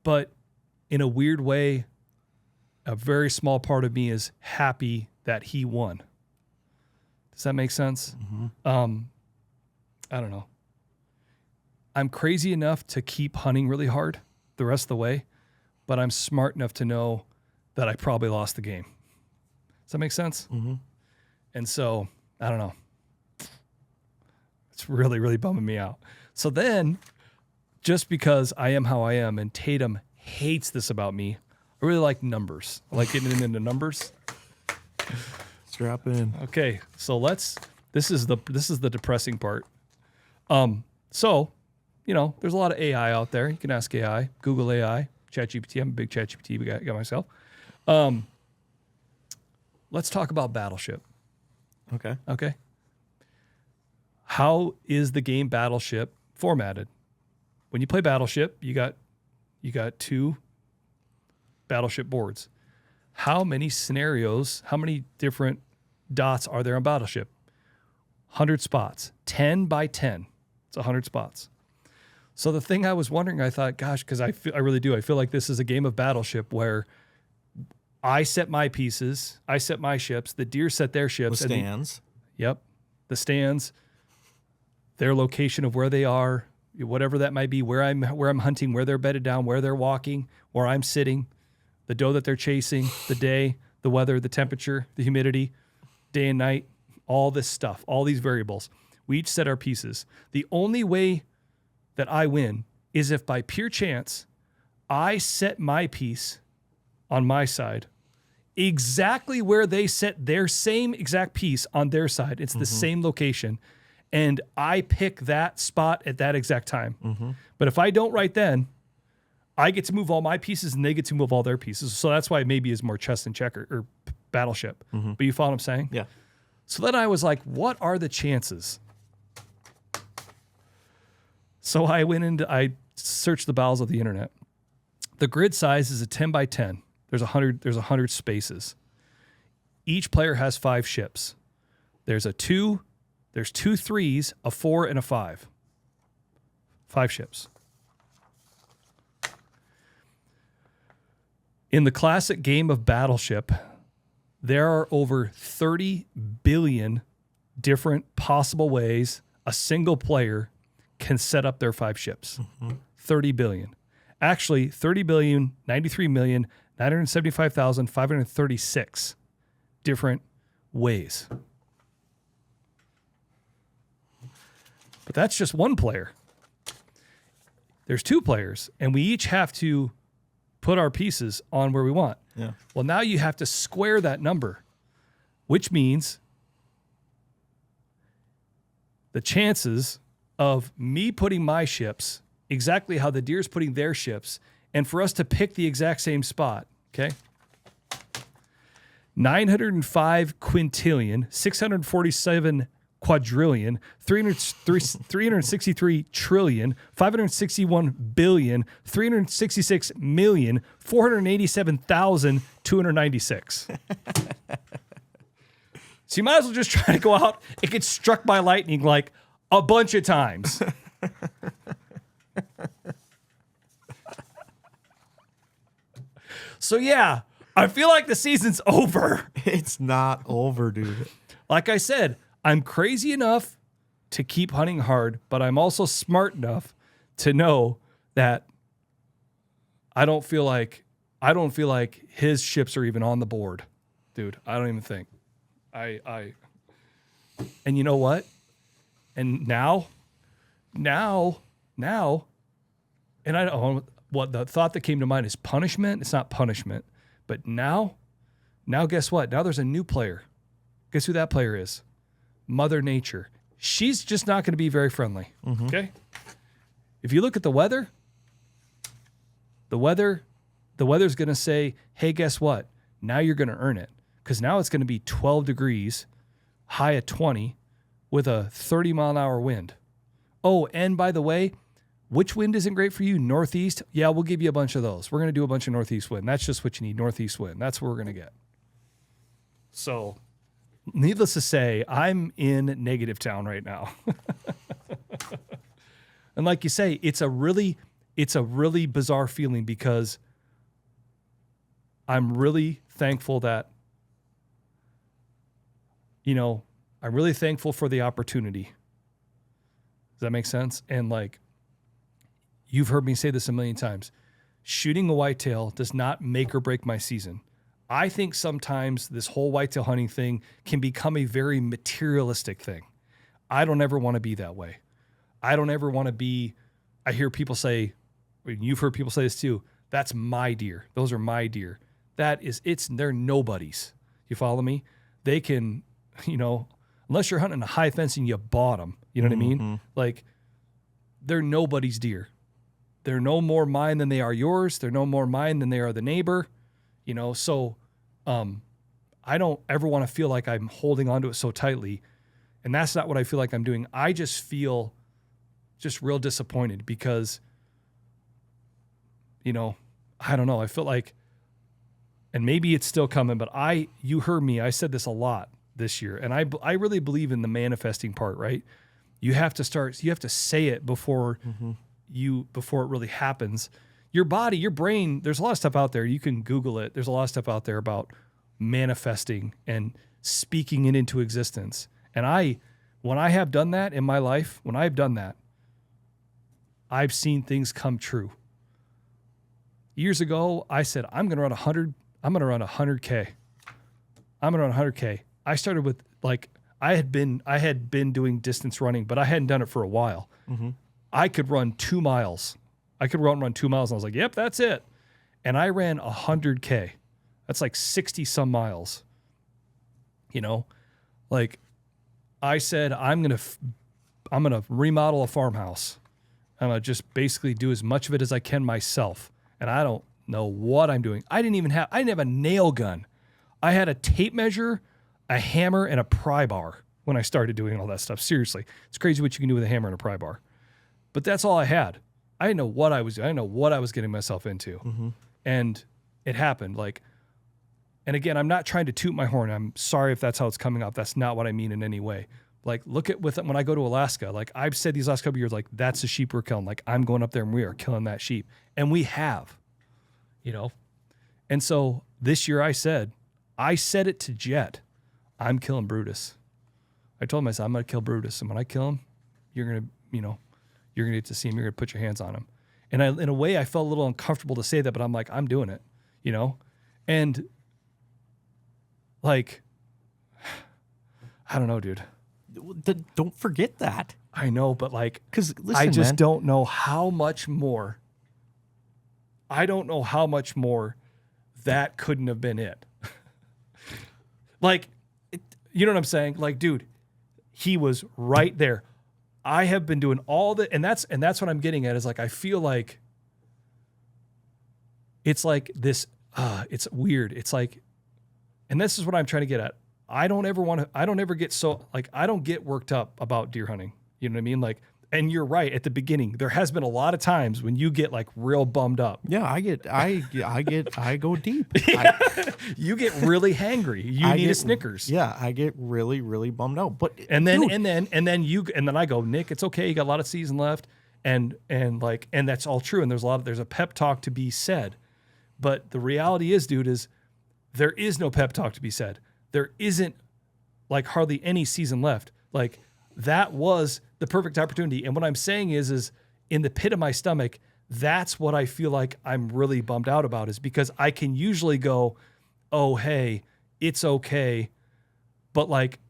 but in a weird way, a very small part of me is happy that he won. Does that make sense? I don't know. I'm crazy enough to keep hunting really hard the rest of the way, but I'm smart enough to know that I probably lost the game. Does that make sense? And so, I don't know. It's really, really bumming me out. So then, just because I am how I am, and Tatum hates this about me, I really like numbers. I like getting into numbers. Strap in. Okay, so this is the depressing part. So, there's a lot of AI out there. You can ask AI, Google AI, ChatGPT. I'm a big ChatGPT guy myself. Let's talk about Battleship. Okay. How is the game Battleship formatted? When you play Battleship, you got 2 Battleship boards. How many scenarios, how many different dots are there on Battleship? 100 spots. 10 by 10. It's 100 spots. So the thing I was wondering, I thought, gosh, because I really do. I feel like this is a game of Battleship where I set my pieces, I set my ships, the deer set their ships. The stands. Yep. The stands, their location of where they are, whatever that might be, where I'm hunting, where they're bedded down, where they're walking, where I'm sitting, the doe that they're chasing, the day, the weather, the temperature, the humidity, day and night, all this stuff, all these variables. We each set our pieces. The only way that I win is if by pure chance I set my piece on my side exactly where they set their same exact piece on their side. It's the same location. And I pick that spot at that exact time. But if I don't right then, I get to move all my pieces and they get to move all their pieces. So that's why it maybe is more chess and checker or battleship. But you follow what I'm saying? Yeah. So then I was like, what are the chances? So I searched the bowels of the internet. The grid size is a 10 by 10. There's 100 spaces. Each player has 5 ships. There's 2 3s, a 4, and a 5. 5 ships. In the classic game of Battleship, there are over 30 billion different possible ways a single player can set up their 5 ships. 30 billion. Actually, 30,093,975,536 different ways. But that's just one player. There's 2 players, and we each have to put our pieces on where we want. Yeah. Well, now you have to square that number, which means the chances of me putting my ships exactly how the deer's putting their ships, and for us to pick the exact same spot, okay? 905 quintillion, 647 quadrillion, 363 trillion, 561 billion, 366 million, 487,296. So you might as well just try to go out and get struck by lightning like a bunch of times. So yeah, I feel like the season's over. It's not over, dude. Like I said, I'm crazy enough to keep hunting hard, but I'm also smart enough to know that I don't feel like his ships are even on the board. Dude, I don't even think. And you know what? And now, and I don't know what the thought that came to mind is punishment. It's not punishment, but now guess what? Now there's a new player. Guess who that player is? Mother Nature. She's just not going to be very friendly. Okay. If you look at the weather's going to say, hey, guess what? Now you're going to earn it. Because now it's going to be 12 degrees, high at 20, with a 30-mile-an-hour wind. Oh, and by the way, which wind isn't great for you? Northeast? Yeah, we'll give you a bunch of those. We're going to do a bunch of northeast wind. That's just what you need, northeast wind. That's what we're going to get. So, needless to say, I'm in negative town right now. And like you say, it's a really bizarre feeling because I'm really thankful that, I'm really thankful for the opportunity. Does that make sense? And like, you've heard me say this a million times. Shooting a whitetail does not make or break my season. I think sometimes this whole whitetail hunting thing can become a very materialistic thing. I don't ever want to be that way. I don't ever want to be, I hear people say, and you've heard people say this too, that's my deer. Those are my deer. They're nobodies. You follow me? They can, unless you're hunting a high fence and you bought them, you know what I mean? Like, they're nobody's deer. They're no more mine than they are yours. They're no more mine than they are the neighbor. So I don't ever want to feel like I'm holding onto it so tightly. And that's not what I feel like I'm doing. I just feel just real disappointed because, I don't know. I feel like, and maybe it's still coming, but you heard me. I said this a lot this year. And I really believe in the manifesting part, right? You have to say it before before it really happens. Your body, your brain, there's a lot of stuff out there. You can Google it. There's a lot of stuff out there about manifesting and speaking it into existence. And when I have done that in my life, when I've done that, I've seen things come true. Years ago, I said, I'm going to run 100. I'm going to run 100K. I'm going to run 100K. I started with like, I had been doing distance running, but I hadn't done it for a while. Mm-hmm. I could run 2 miles. I could run 2 miles. And I was like, yep, that's it. And I ran 100K. That's like 60 some miles. You know, like I said, I'm going to remodel a farmhouse. I'm going to just basically do as much of it as I can myself. And I don't know what I'm doing. I didn't have a nail gun. I had a tape measure, a hammer, and a pry bar when I started doing all that stuff. Seriously. It's crazy what you can do with a hammer and a pry bar. But that's all I had. I didn't know what I was doing. I didn't know what I was getting myself into. Mm-hmm. And it happened. Like, and again, I'm not trying to toot my horn. I'm sorry if that's how it's coming off. That's not what I mean in any way. Like, look at when I go to Alaska, like I've said these last couple of years, like that's the sheep we're killing. Like I'm going up there and we are killing that sheep. And we have, you know? And so this year I said it to Jet, I'm killing Brutus. I told him, I said, I'm going to kill Brutus. And when I kill him, you're going to get to see him. You're going to put your hands on him. And in a way, I felt a little uncomfortable to say that, but I'm like, I'm doing it, you know? And like, I don't know, dude. Don't forget that. I know, but like, because I just don't know how much more. I don't know how much more that couldn't have been it. Like, you know what I'm saying? Like, dude, he was right there. I have been doing all the, and that's what I'm getting at is like, I feel like it's like this, it's weird. It's like, and this is what I'm trying to get at. I don't ever get so, like, I don't get worked up about deer hunting. You know what I mean? Like, and you're right. At the beginning, there has been a lot of times when you get like real bummed up. Yeah, I go deep. Yeah. You get really hangry. You need a Snickers. Yeah, I get really, really bummed out. But and then I go, Nick, it's okay. You got a lot of season left, and that's all true. And there's a pep talk to be said, but the reality is, dude, is there is no pep talk to be said. There isn't like hardly any season left. Like that was the perfect opportunity. And what I'm saying is in the pit of my stomach, that's what I feel like I'm really bummed out about is because I can usually go, oh, hey, it's okay. But like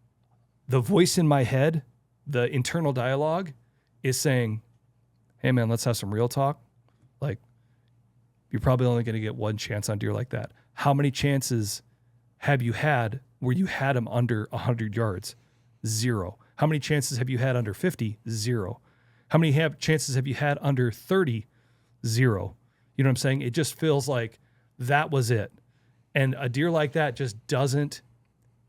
the voice in my head, the internal dialogue is saying, hey man, let's have some real talk. Like you're probably only going to get one chance on deer like that. How many chances have you had where you had them under 100 yards? 0. How many chances have you had under 50? 0. How many chances have you had under 30? 0. You know what I'm saying? It just feels like that was it. And a deer like that just doesn't,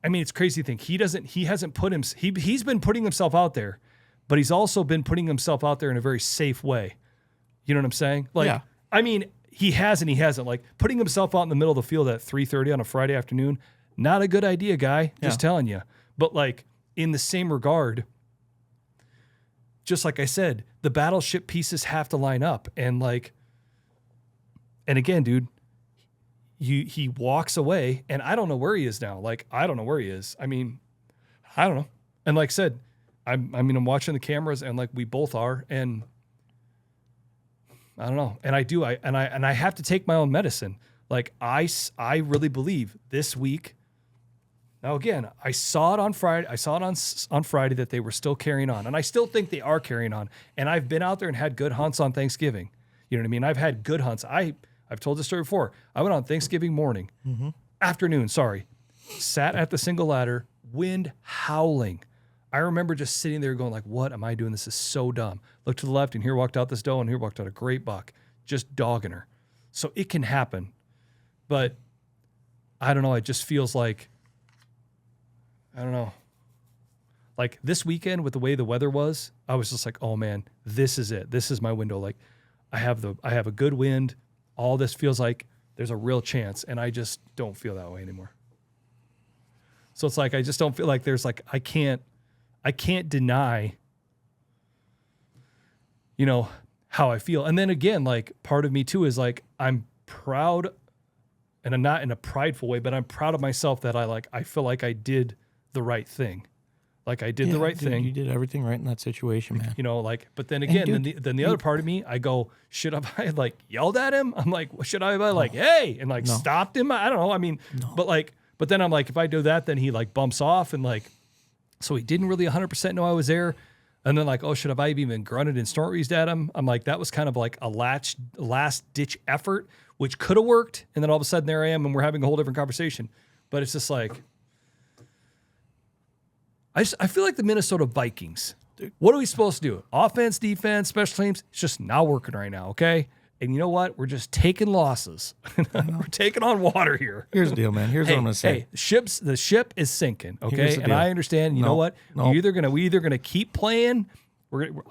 I mean, it's crazy to think he's been putting himself out there, but he's also been putting himself out there in a very safe way. You know what I'm saying? Like, yeah. I mean, he has and he hasn't. Like putting himself out in the middle of the field at 3:30 on a Friday afternoon, not a good idea, guy. Just telling you. But like in the same regard, just like I said, the battleship pieces have to line up. And like, and again, dude, he walks away and I don't know where he is now. Like, I don't know where he is. I mean, I don't know. And like I said, I'm watching the cameras and like we both are. And I don't know. And I have to take my own medicine. Like I really believe this week. Now again, I saw it on Friday. I saw it on Friday that they were still carrying on, and I still think they are carrying on. And I've been out there and had good hunts on Thanksgiving. You know what I mean? I've had good hunts. I've told this story before. I went on Thanksgiving morning, afternoon. Sorry, sat at the single ladder, wind howling. I remember just sitting there going like, "What am I doing? This is so dumb." Looked to the left, and here walked out this doe, and here walked out a great buck, just dogging her. So it can happen, but I don't know. It just feels like. I don't know. Like this weekend with the way the weather was, I was just like, oh man, this is it. This is my window. Like I have a good wind. All this feels like there's a real chance. And I just don't feel that way anymore. So it's like, I just don't feel like there's like, I can't deny, you know, how I feel. And then again, like part of me too is like, I'm proud, and I'm not in a prideful way, but I'm proud of myself that I feel like I did the right thing. Like I did the right dude, thing. You did everything right in that situation, man. You know, like, but then again, then the other part of me, I go, should I have like yelled at him? I'm like, should I have like, hey, and like stopped him? I don't know. I mean, but then I'm like, if I do that, then he like bumps off and like, so he didn't really 100% know I was there. And then like, oh, should have I even grunted and snort wheezed at him? I'm like, that was kind of like a last ditch effort, which could have worked. And then all of a sudden there I am and we're having a whole different conversation. But it's just like, I feel like the Minnesota Vikings. What are we supposed to do? Offense, defense, special teams? It's just not working right now, okay? And you know what? We're just taking losses. We're taking on water here. Here's the deal, man. Here's what I'm going to say. Hey, the ship is sinking, okay? And I understand. You know what? We either gonna keep playing.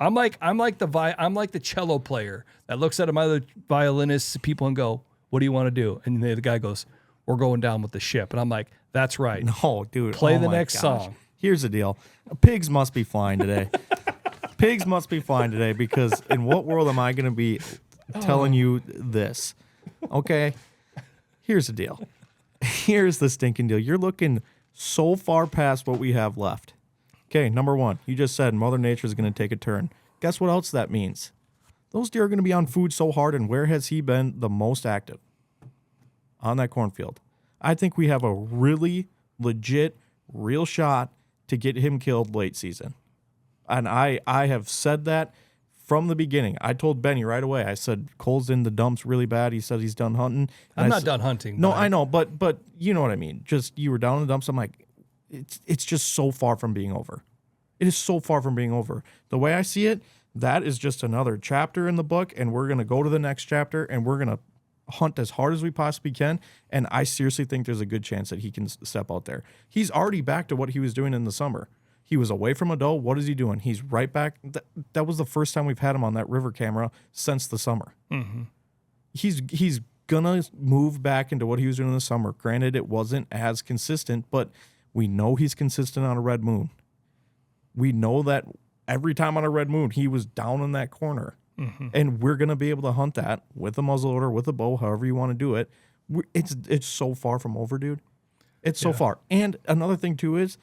I'm like the cello player that looks at my other violinists people and go, "What do you want to do?" And the guy goes, "We're going down with the ship." And I'm like, "That's right." No, dude. Play the next song. Here's the deal. Pigs must be flying today. Pigs must be flying today because in what world am I going to be telling you this? Okay? Here's the deal. Here's the stinking deal. You're looking so far past what we have left. Okay, number one, you just said Mother Nature is going to take a turn. Guess what else that means? Those deer are going to be on food so hard, and where has he been the most active? On that cornfield. I think we have a really legit, real shot to get him killed late season. And I have said that from the beginning. I told Benny right away. I said, Cole's in the dumps really bad. He said he's done hunting. I'm not done hunting. No, I know, but you know what I mean. Just you were down in the dumps. I'm like, it's just so far from being over. It is so far from being over. The way I see it, that is just another chapter in the book, and we're going to go to the next chapter, and we're going to hunt as hard as we possibly can, and I seriously think there's a good chance that he can step out there. He's already back to what he was doing in the summer. He was away from a doe. What is he doing? He's right back. That was the first time we've had him on that river camera since the summer. Mm-hmm. He's gonna move back into what he was doing in the summer. Granted, it wasn't as consistent, but we know he's consistent on a red moon. We know that every time on a red moon, he was down in that corner. Mm-hmm. And we're going to be able to hunt that with a muzzleloader, with a bow, however you want to do it. It's so far from over, dude. It's so far. And another thing, too, is,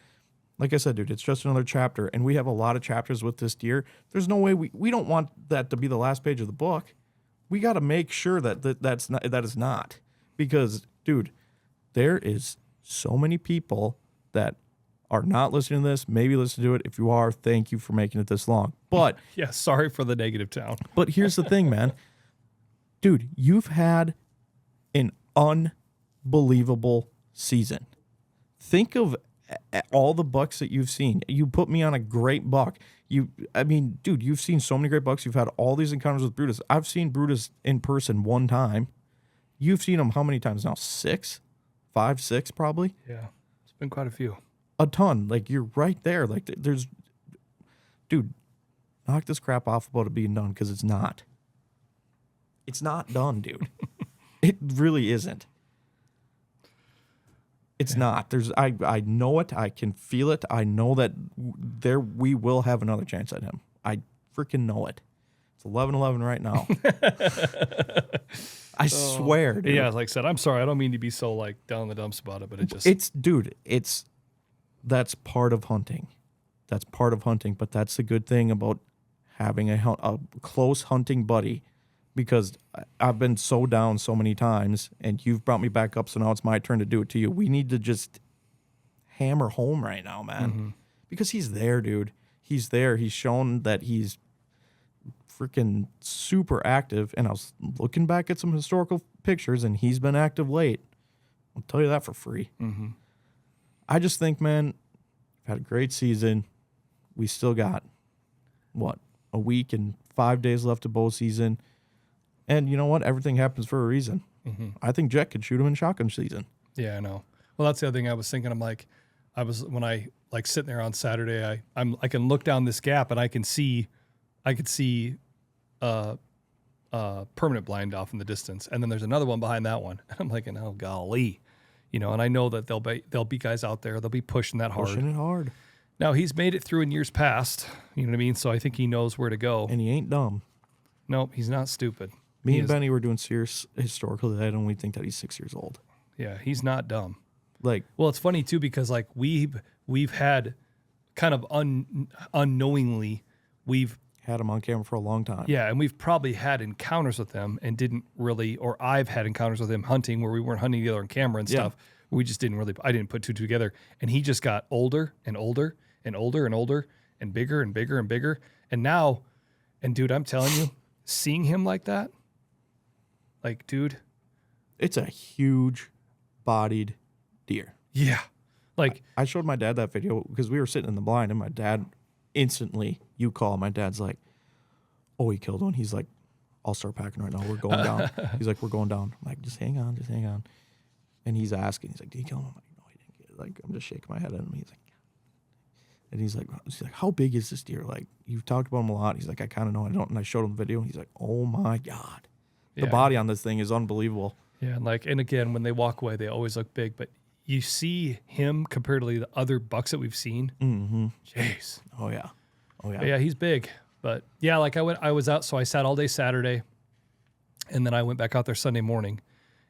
like I said, dude, it's just another chapter. And we have a lot of chapters with this deer. There's no way we don't want that to be the last page of the book. We got to make sure that is not. Because, dude, there is so many people that are not listening to this, maybe listen to it. If you are, thank you for making it this long. But yeah, sorry for the negative town. But here's the thing, man. Dude, you've had an unbelievable season. Think of all the bucks that you've seen. You put me on a great buck. Dude, you've seen so many great bucks. You've had all these encounters with Brutus. I've seen Brutus in person one time. You've seen him how many times now? 6? 5, 6 probably? Yeah, it's been quite a few. A ton. Like, you're right there. Like, there's... Dude, knock this crap off about it being done, because it's not. It's not done, dude. It really isn't. It's not. I know it. I can feel it. I know that we will have another chance at him. I freaking know it. It's 11-11 right now. I swear, dude. Yeah, like I said, I'm sorry. I don't mean to be so, like, down in the dumps about it, but it just... That's part of hunting. That's part of hunting, but that's the good thing about having a close hunting buddy, because I've been so down so many times, and you've brought me back up, so now it's my turn to do it to you. We need to just hammer home right now, man, because he's there, dude. He's there. He's shown that he's freaking super active, and I was looking back at some historical pictures, and he's been active late. I'll tell you that for free. Mm-hmm. I just think, man, we've had a great season. We still got, a week and 5 days left of bow season. And you know what? Everything happens for a reason. Mm-hmm. I think Jet could shoot him in shotgun season. Yeah, I know. Well, that's the other thing I was thinking. I'm like, when I like sitting there on Saturday, I can look down this gap and I could see permanent blind off in the distance. And then there's another one behind that one. And I'm like, oh, golly. You know, and I know that there'll be guys out there. They'll be pushing that hard. Pushing it hard. Now, he's made it through in years past. You know what I mean? So I think he knows where to go. And he ain't dumb. Nope, he's not stupid. Me and Benny were doing serious historical today. I don't even think that he's 6 years old. Yeah, he's not dumb. Like, well, it's funny too, because like we've had kind of unknowingly, we've Had him on camera for a long time. yeah, and we've probably had encounters with him and didn't really, or I've had encounters with him hunting where we weren't hunting together on camera and Yeah. stuff. We just didn't really, I didn't put two together. And he just got older and older and older and older and bigger and bigger and bigger. And now, and dude, I'm telling you, seeing him like that, like, dude, It's a huge bodied deer. yeah. Like, I showed my dad that video because we were sitting in the blind, and my dad instantly, you call, my dad's like, oh, he killed one. He's like, I'll start packing right now. We're going down. He's like, we're going down. I'm like, just hang on, just hang on. And he's asking, he's like, did he kill him? I'm like, no, he didn't get it. Like, I'm just shaking my head at him. He's like, how big is this deer? Like, you've talked about him a lot. He's like, I kind of know. I don't. And I showed him the video, and he's like, oh my God. The yeah. body on this thing is unbelievable. Yeah, and again, when they walk away, they always look big. But you see him compared to the other bucks that we've seen. Mm-hmm. Jeez. Oh, yeah. Oh, yeah. But yeah, he's big. But yeah, like I was out, so I sat all day Saturday, and then I went back out there Sunday morning,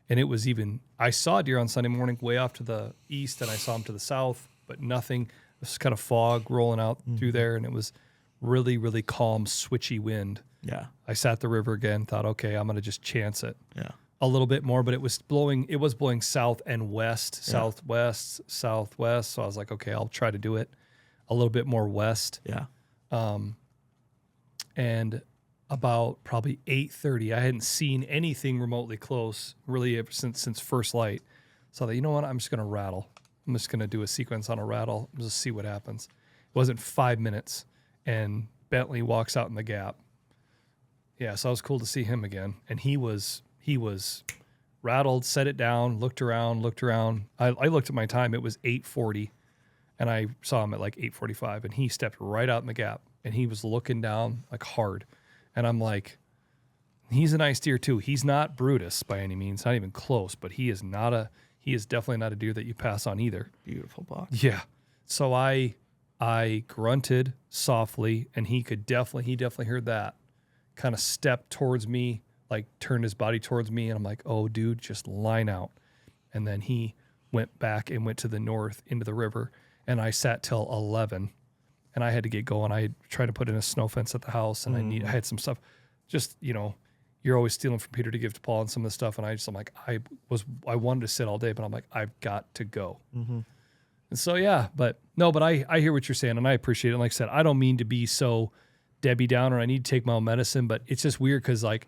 and it was even. I saw deer on Sunday morning way off to the east, and I saw them to the south, but nothing. This kind of fog rolling out through there, and it was really, really calm, switchy wind. Yeah. I sat the river again, thought, okay, I'm gonna just chance it. Yeah. A little bit more, but it was blowing south and west, southwest, southwest. So I was like, okay, I'll try to do it a little bit more west. Yeah. And about probably 8:30, I hadn't seen anything remotely close really ever since first light. So I thought, you know what? I'm just going to rattle. I'm just going to do a sequence on a rattle. Just see what happens. It wasn't 5 minutes, and Bentley walks out in the gap. Yeah, so it was cool to see him again. And he was rattled, set it down, looked around. I looked at my time. It was 8:40, and I saw him at like 8:45, and he stepped right out in the gap, and he was looking down like hard. And I'm like, he's a nice deer too. He's not Brutus by any means, not even close, but he is definitely not a deer that you pass on either. Beautiful buck. Yeah. So I grunted softly, and he definitely heard that. Kind of stepped towards me, like turned his body towards me, and I'm like, oh, dude, just line out. And then he went back and went to the north into the river, and I sat till 11, and I had to get going. I had tried to put in a snow fence at the house, and I had some stuff. Just, you're always stealing from Peter to give to Paul and some of the stuff, and I'm like, I wanted to sit all day, but I'm like, I've got to go. Mm-hmm. And so, yeah, but I hear what you're saying, and I appreciate it. And like I said, I don't mean to be so Debbie Downer. I need to take my own medicine, but it's just weird because, like,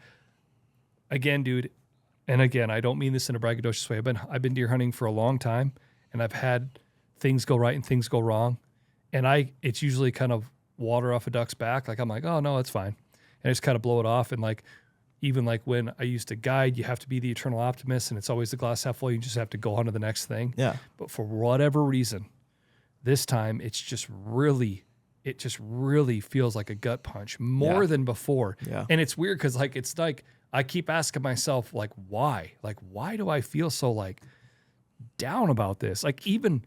again, dude, and again, I don't mean this in a braggadocious way. I've been deer hunting for a long time, and I've had things go right and things go wrong, and it's usually kind of water off a duck's back. Like, I'm like, oh no, it's fine, and I just kind of blow it off. And like, even like when I used to guide, you have to be the eternal optimist, and it's always the glass half full. You just have to go on to the next thing. Yeah. But for whatever reason, this time it just really feels like a gut punch more than before. Yeah. And it's weird because it's like I keep asking myself, like, why? Like, why do I feel so like down about this? Like even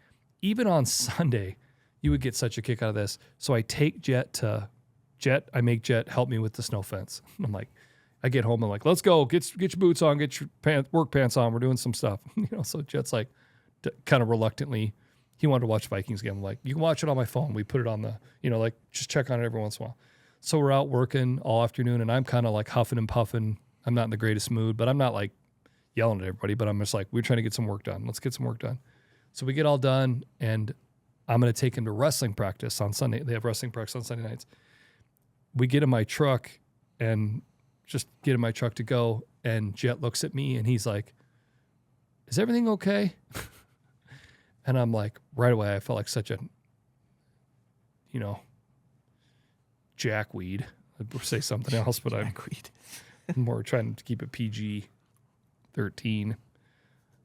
on Sunday, you would get such a kick out of this. So I take I make Jet help me with the snow fence. I'm like, I get home, I'm like, let's go, get your boots on, get your work pants on. We're doing some stuff. So Jet's like kind of reluctantly, he wanted to watch Vikings game. I'm like, you can watch it on my phone. We put it on the, like just check on it every once in a while. So we're out working all afternoon, and I'm kind of like huffing and puffing. I'm not in the greatest mood, but I'm not like yelling at everybody, but I'm just like, we're trying to get some work done. Let's get some work done. So we get all done, and I'm going to take him to wrestling practice on Sunday. They have wrestling practice on Sunday nights. We get in my truck and just get in my truck to go, and Jet looks at me, and he's like, is everything okay? And I'm like, right away, I felt like such a, jackweed. I'd say something else, but I'm more trying to keep it PG-13.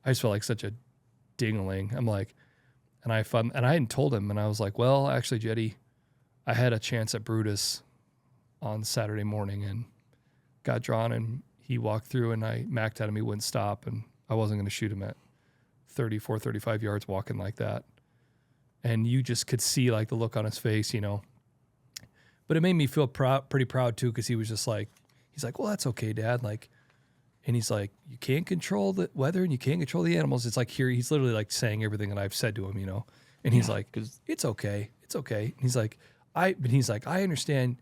I just felt like such a dingling. I'm like, and I hadn't told him, and I was like, well, actually, Jetty, I had a chance at Brutus on Saturday morning and got drawn, and he walked through, and I macked at him. He wouldn't stop, and I wasn't going to shoot him at 34, 35 yards walking like that. And you just could see like the look on his face, but it made me feel pretty proud too. Cause he was just like, he's like, well, that's okay, Dad. Like, and he's like, you can't control the weather and you can't control the animals. It's like he's literally like saying everything that I've said to him, And he's like, 'cause- it's okay. It's okay. And he's like, I understand.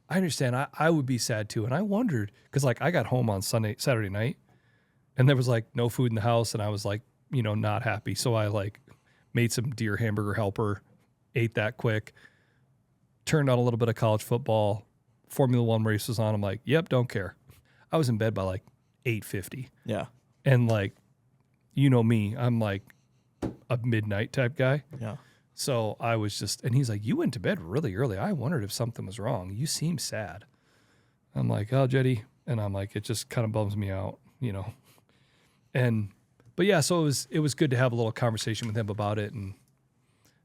I would be sad too. And I wondered, because like I got home on Saturday night, and there was like no food in the house, and I was like, not happy. So I like made some deer hamburger helper, ate that quick, turned on a little bit of college football, Formula One race was on. I'm like, yep, don't care. I was in bed by like 8:50. Yeah. And like, me, I'm like a midnight type guy. Yeah. So I was and he's like, you went to bed really early. I wondered if something was wrong. You seem sad. I'm like, oh, Jetty. And I'm like, it just kind of bums me out, But yeah, so it was good to have a little conversation with him about it.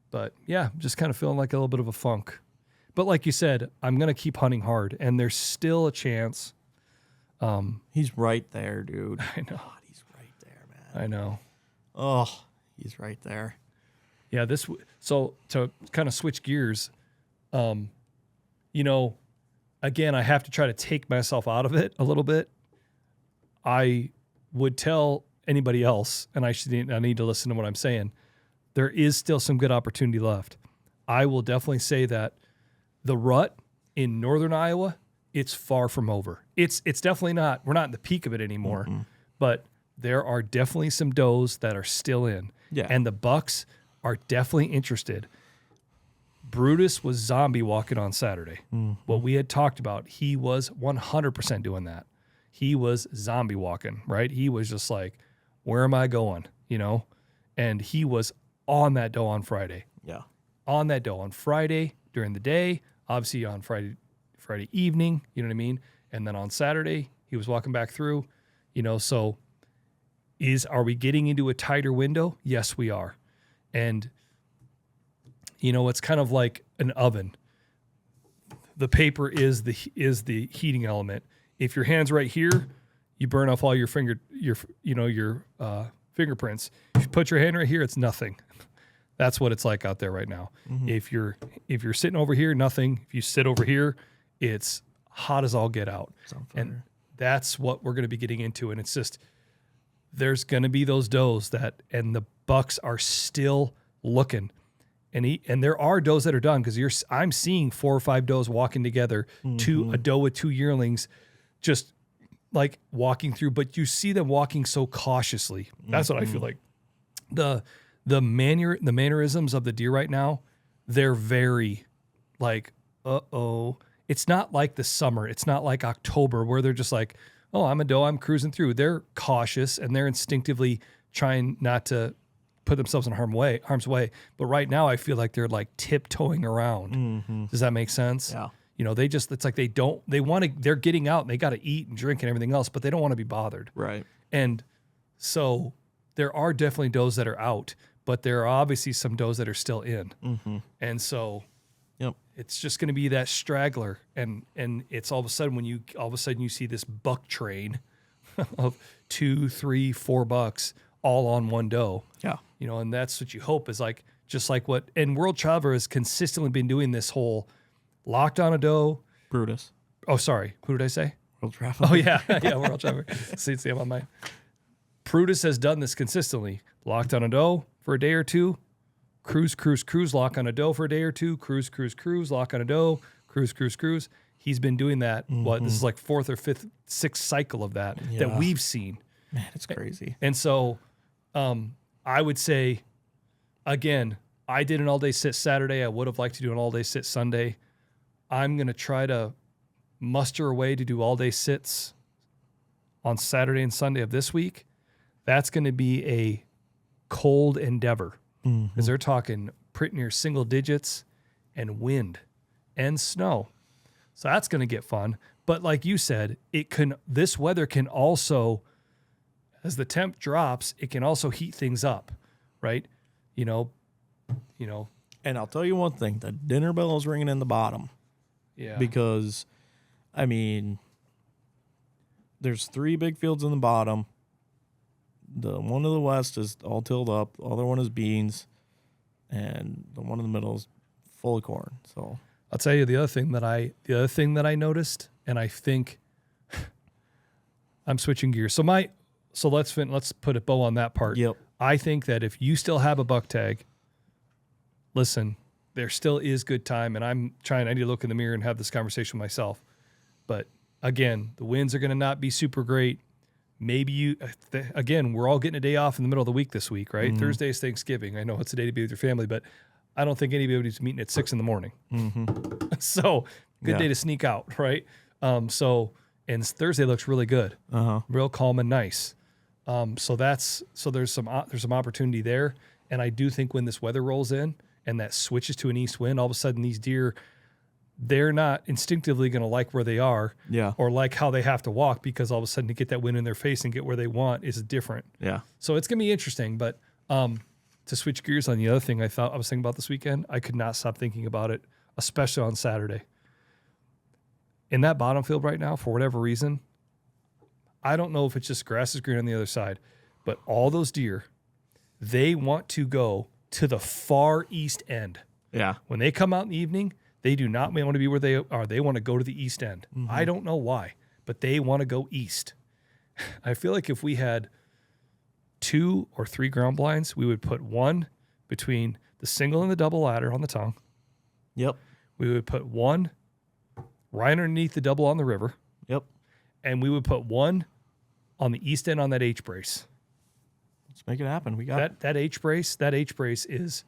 But yeah, just kind of feeling like a little bit of a funk. But like you said, I'm going to keep hunting hard, and there's still a chance. He's right there, dude. I know. God, he's right there, man. I know. Oh, he's right there. Yeah, so to kind of switch gears, again, I have to try to take myself out of it a little bit. I would tell anybody else, and I need to listen to what I'm saying. There is still some good opportunity left. I will definitely say that the rut in northern Iowa, it's far from over. It's definitely not. We're not in the peak of it anymore, but there are definitely some does that are still in. Yeah. And the bucks are definitely interested. Brutus was zombie walking on Saturday. What we had talked about, he was 100% doing that. He was zombie walking, right? He was just like, where am I going? And he was on that doe on Friday. Yeah. On that doe on Friday during the day, obviously on Friday evening, you know what I mean? And then on Saturday, he was walking back through, so are we getting into a tighter window? Yes, we are. And, it's kind of like an oven. The paper is the heating element. If your hand's right here, you burn off all your fingerprints. If you put your hand right here, it's nothing. That's what it's like out there right now. If you're sitting over here, nothing. If you sit over here, it's hot as all get out. And that's what we're going to be getting into. And it's just, there's going to be those does and the bucks are still looking. And there are does that are done, because I'm seeing 4 or 5 does walking together, a doe with 2 yearlings, just like walking through, but you see them walking so cautiously. That's what I feel like. The mannerisms of the deer right now, they're very like, it's not like the summer. It's not like October where they're just like, oh, I'm a doe, I'm cruising through. They're cautious and they're instinctively trying not to put themselves in harm's way. But right now I feel like they're like tiptoeing around. Does that make sense? Yeah. It's like they're getting out and they got to eat and drink and everything else, but they don't want to be bothered. Right. And so there are definitely does that are out, but there are obviously some does that are still in. And so it's just going to be that straggler. And it's all of a sudden you see this buck train of 2, 3, 4 bucks all on one doe. Yeah. And that's what you hope is like, just like and World Traveler has consistently been doing this whole locked on a doe. Brutus. Oh, sorry. Who did I say? World Traveler. Oh, yeah. Yeah, World Traveler. See, I'm on mine. Brutus has done this consistently. Locked on a doe for a day or two. Cruise, lock on a doe for a day or two. Cruise, lock on a doe. Cruise. He's been doing that. This is like 4th or 5th, 6th cycle of that we've seen. Man, it's crazy. And so I would say, again, I did an all-day sit Saturday. I would have liked to do an all-day sit Sunday. I'm going to try to muster a way to do all-day sits on Saturday and Sunday of this week. That's going to be a cold endeavor, because they're talking pretty near single digits and wind and snow. So that's going to get fun. But like you said, this weather can also, as the temp drops, it can also heat things up, right? And I'll tell you one thing, the dinner bell is ringing in the bottom. Yeah. Because, there's 3 big fields in the bottom. The one to the west is all tilled up. The other one is beans. And the one in the middle is full of corn. So I'll tell you the other thing that I noticed, and I think I'm switching gears. So let's put a bow on that part. Yep. I think that if you still have a buck tag, listen, there still is good time, and I need to look in the mirror and have this conversation with myself. But again, the winds are going to not be super great. Maybe again, we're all getting a day off in the middle of the week this week, right? Thursday is Thanksgiving. I know it's a day to be with your family, but I don't think anybody's meeting at 6 a.m. So good day to sneak out, right? And Thursday looks really good, real calm and nice. So there's some opportunity there. And I do think when this weather rolls in and that switches to an east wind, all of a sudden these deer, they're not instinctively going to like where they are or like how they have to walk, because all of a sudden to get that wind in their face and get where they want is different. Yeah. So it's going to be interesting. But to switch gears on the other thing I was thinking about this weekend, I could not stop thinking about it, especially on Saturday. In that bottom field right now, for whatever reason, I don't know if it's just grass is green on the other side, but all those deer, they want to go to the far east end. Yeah. When they come out in the evening, they do not want to be where they are. They want to go to the east end. I don't know why, but they want to go east. I feel like if we had 2 or 3 ground blinds, we would put one between the single and the double ladder on the tongue. Yep. We would put one right underneath the double on the river. Yep. And we would put one on the east end on that H brace. Let's make it happen. We got that H brace. That H brace is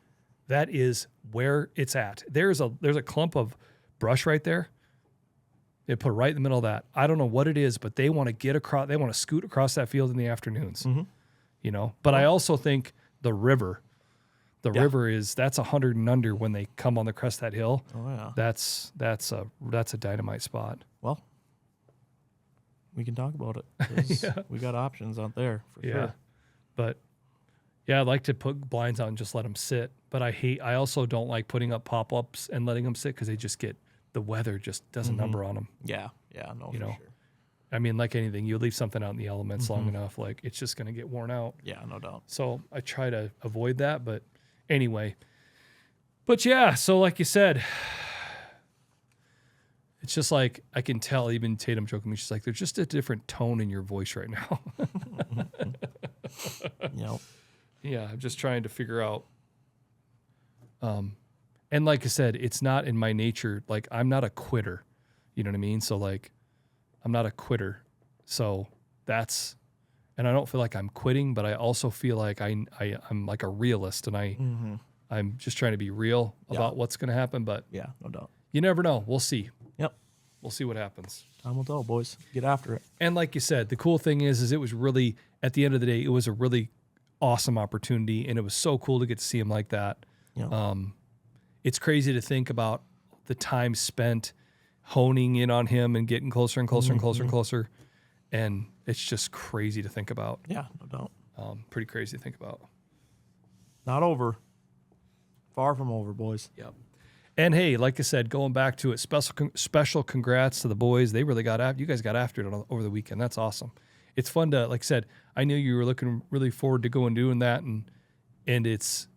where it's at. There's a clump of brush right there. They put right in the middle of that. I don't know what it is, but they want to get across. They want to scoot across that field in the afternoons. You know. But I also think the river. The river that's 100 and under when they come on the crest of that hill. Oh yeah. That's a dynamite spot. Well, we can talk about it. We got options out there for sure. But yeah, I'd like to put blinds out and just let them sit. But I also don't like putting up pop-ups and letting them sit because the weather just doesn't number on them. Yeah, no, for sure. I mean, like anything, you leave something out in the elements long enough, like it's just going to get worn out. Yeah, no doubt. So I try to avoid that, but anyway. But yeah, so like you said, it's just like I can tell, even Tatum joking me, she's like, there's just a different tone in your voice right now. Yep. Yeah, I'm just trying to figure out. And like I said, it's not in my nature. Like, I'm not a quitter. You know what I mean? So like, I'm not a quitter. So and I don't feel like I'm quitting, but I also feel like I'm like a realist, and I'm just trying to be real about what's going to happen. But yeah, no doubt. You never know. We'll see. Yep. We'll see what happens. Time will tell, boys. Get after it. And like you said, the cool thing is it was really, at the end of the day, it was a really awesome opportunity, and it was so cool to get to see him like that. Yeah. It's crazy to think about the time spent honing in on him and getting closer and closer and closer and closer. And it's just crazy to think about. Yeah, no doubt. Pretty crazy to think about. Not over. Far from over, boys. Yep. And hey, like I said, going back to it, special congrats to the boys. They really got after. You guys got after it over the weekend. That's awesome. It's fun to, like I said, I knew you were looking really forward to going doing that, and it's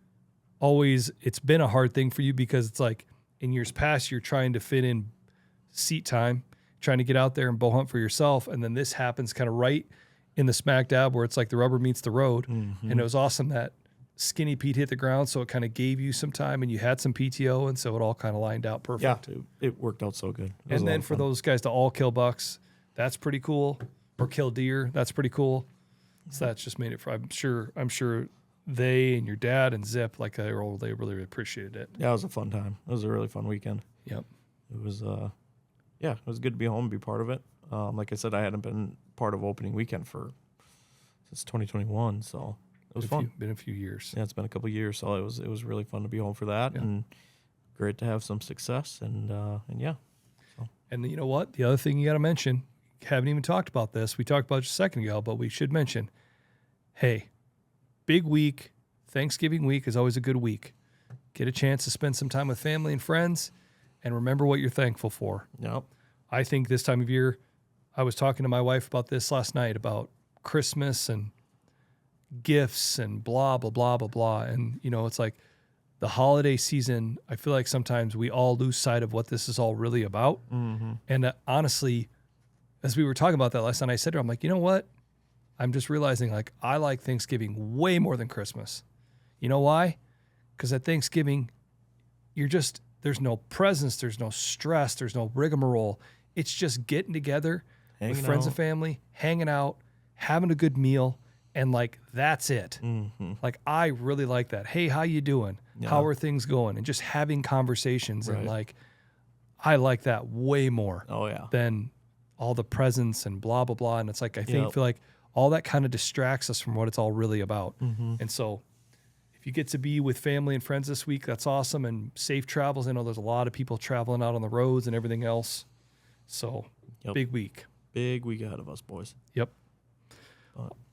been a hard thing for you because it's like in years past you're trying to fit in seat time, trying to get out there and bow hunt for yourself, and then this happens kind of right in the smack dab where it's like the rubber meets the road. And it was awesome that Skinny Pete hit the ground, so it kind of gave you some time, and you had some PTO, and so it all kind of lined out perfect. Yeah, it worked out so good. And then for those guys to all kill bucks, that's pretty cool, or kill deer, that's pretty cool. So that's just made it for. I'm sure they and your dad and Zip, like they really appreciated it. Yeah, it was a fun time. It was a really fun weekend. Yep. It was it was good to be home and be part of it. Like I said, I hadn't been part of opening weekend since 2021, so it was fun. Been a few years. Yeah, it's been a couple of years, so it was really fun to be home for that, and great to have some success, and yeah. So. And you know what? The other thing you got to mention, haven't even talked about this. We talked about it just a second ago, but we should mention, hey, big week, Thanksgiving week is always a good week. Get a chance to spend some time with family and friends, and remember what you're thankful for. Yep. I think this time of year, I was talking to my wife about this last night, about Christmas and gifts and blah, blah, blah, blah, blah. And, you know, it's like the holiday season, I feel like sometimes we all lose sight of what this is all really about. And honestly, as we were talking about that last night, I said to her, I'm like, you know what? I'm just realizing, like, I like Thanksgiving way more than Christmas. You know why? Because at Thanksgiving, there's no presence, there's no stress, there's no rigmarole. It's just getting together with friends and family, hanging out, having a good meal, and like that's it. Mm-hmm. Like I really like that. Hey, how you doing? Yeah. How are things going? And just having conversations and Right. like I like that way more Oh yeah. than all the presents and blah blah blah. And it's like I Yep. feel like all that kind of distracts us from what it's all really about. Mm-hmm. And so if you get to be with family and friends this week, that's awesome. And safe travels. I know there's a lot of people traveling out on the roads and everything else. So Yep. big week. Big week ahead of us, boys. Yep.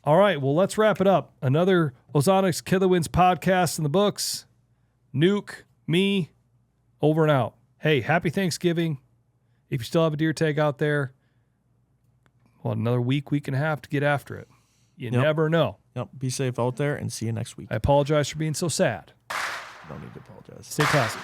All right. Well, let's wrap it up. Another Ozonics Killerwinds podcast in the books. Nuke, me, over and out. Hey, happy Thanksgiving. If you still have a deer tag out there, well, another week and a half to get after it. You Yep. never know. Yep. Be safe out there and see you next week. I apologize for being so sad. Don't need to apologize. Stay classy.